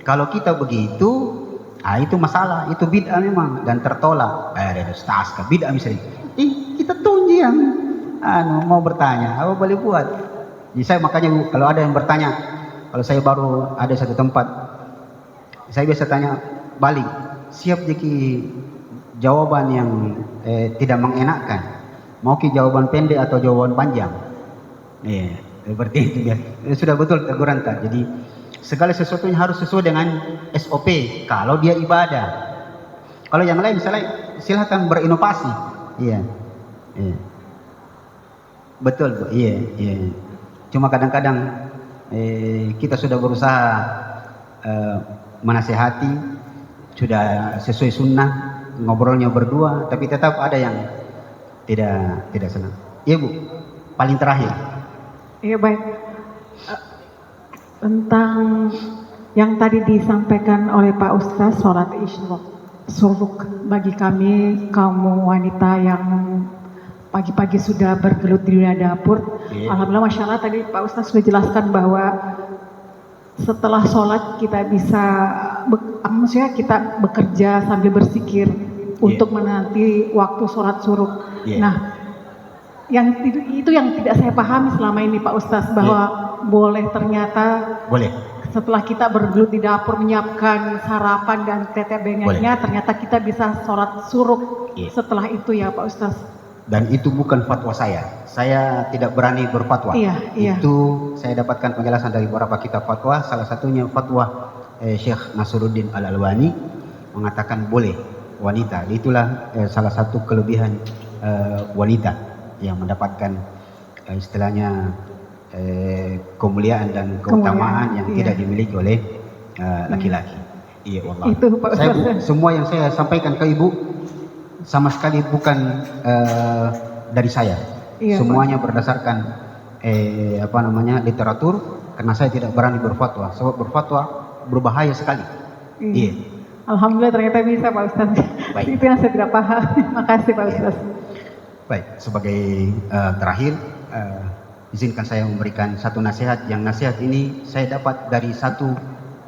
Kalau kita begitu, itu masalah, itu bid'ah memang, dan tertolak. Ustaz, bid'ah misalnya. Kita tunggu yang mau bertanya, apa boleh buat? Jadi saya makanya kalau ada yang bertanya, kalau saya baru ada satu tempat, saya biasa tanya balik, siap jadi jawaban yang tidak mengenakkan, mau ki jawaban pendek atau jawaban panjang? Seperti itu ya. Sudah betul teguran tak. Jadi segala sesuatunya harus sesuai dengan SOP. Kalau dia ibadah, kalau yang lain silakan berinovasi. Iya. Betul. Iya. Cuma kadang-kadang kita sudah berusaha menasehati, sudah sesuai sunnah, ngobrolnya berdua, tapi tetap ada yang tidak senang. Iya Bu, paling terakhir. Iya baik. Tentang yang tadi disampaikan oleh Pak Ustaz, sholat suruk bagi kami kaum wanita yang pagi-pagi sudah bergelut di dunia dapur. Alhamdulillah, Masya Allah, tadi Pak Ustaz sudah jelaskan bahwa setelah sholat kita bisa, maksudnya kita bekerja sambil bersikir untuk menanti waktu sholat suruk. Nah, yang itu yang tidak saya pahami selama ini Pak Ustaz, bahwa boleh ternyata setelah kita bergelut di dapur menyiapkan sarapan dan teteh bengeknya, ternyata kita bisa sholat suruk setelah itu ya Pak Ustaz. Dan itu bukan fatwa saya tidak berani berfatwa. Itu saya dapatkan penjelasan dari beberapa kitab fatwa, salah satunya fatwa Syekh Nasruddin Al-Albani mengatakan boleh wanita. Itulah salah satu kelebihan wanita yang mendapatkan istilahnya kemuliaan dan keutamaan yang tidak dimiliki oleh laki-laki. Iya, wallah. Itu Pak Ustaz. Semua yang saya sampaikan ke Ibu sama sekali bukan dari saya. Semuanya berdasarkan literatur, karena saya tidak berani berfatwa. Sebab berfatwa berbahaya sekali. Alhamdulillah ternyata bisa Pak Ustaz. Itu yang saya tidak paham. Makasih Pak Ustaz. Baik, sebagai terakhir, izinkan saya memberikan satu nasihat. Yang nasihat ini saya dapat dari satu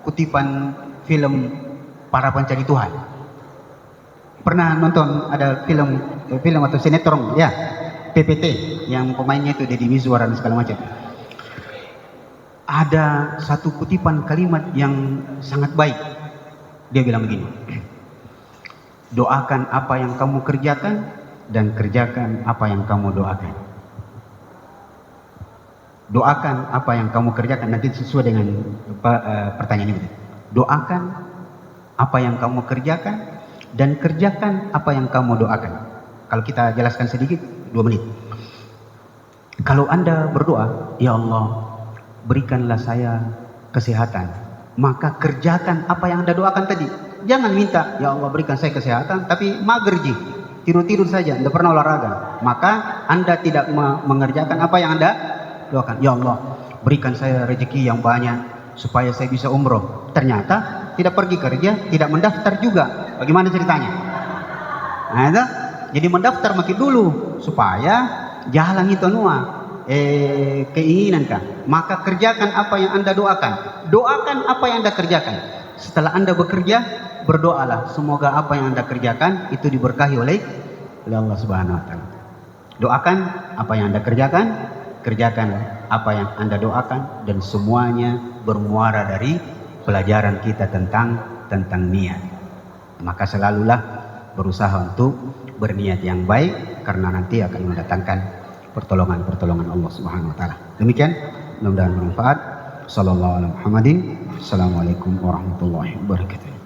kutipan film Para Pencari Tuhan. Pernah nonton ada film atau sinetron ya, PPT, yang pemainnya itu Deddy Mizwar dan segala macam. Ada satu kutipan kalimat yang sangat baik. Dia bilang begini, doakan apa yang kamu kerjakan dan kerjakan apa yang kamu doakan. Doakan apa yang kamu kerjakan, nanti sesuai dengan pertanyaan ini. Doakan apa yang kamu kerjakan dan kerjakan apa yang kamu doakan. Kalau kita jelaskan sedikit, 2 menit. Kalau Anda berdoa, ya Allah, berikanlah saya kesehatan, maka kerjakan apa yang Anda doakan tadi. Jangan minta, ya Allah berikan saya kesehatan, tapi mager tidur saja, tidak pernah olahraga. Maka Anda tidak mengerjakan apa yang Anda doakan. Ya Allah, berikan saya rezeki yang banyak supaya saya bisa umroh. Ternyata tidak pergi kerja, tidak mendaftar juga. Bagaimana ceritanya? Nah, itu jadi mendaftar makin dulu supaya jalan itu keinginan kan. Maka kerjakan apa yang Anda doakan. Doakan apa yang Anda kerjakan. Setelah Anda bekerja, berdoalah semoga apa yang Anda kerjakan itu diberkahi oleh Allah Subhanahu wa taala. Doakan apa yang Anda kerjakan, kerjakan apa yang Anda doakan, dan semuanya bermuara dari pelajaran kita tentang niat. Maka selalulah berusaha untuk berniat yang baik, karena nanti akan mendatangkan pertolongan Allah Subhanahu wa taala. Demikian, mudah-mudahan bermanfaat. Sallallahu alaihi Muhammadin. Assalamualaikum warahmatullahi wabarakatuh.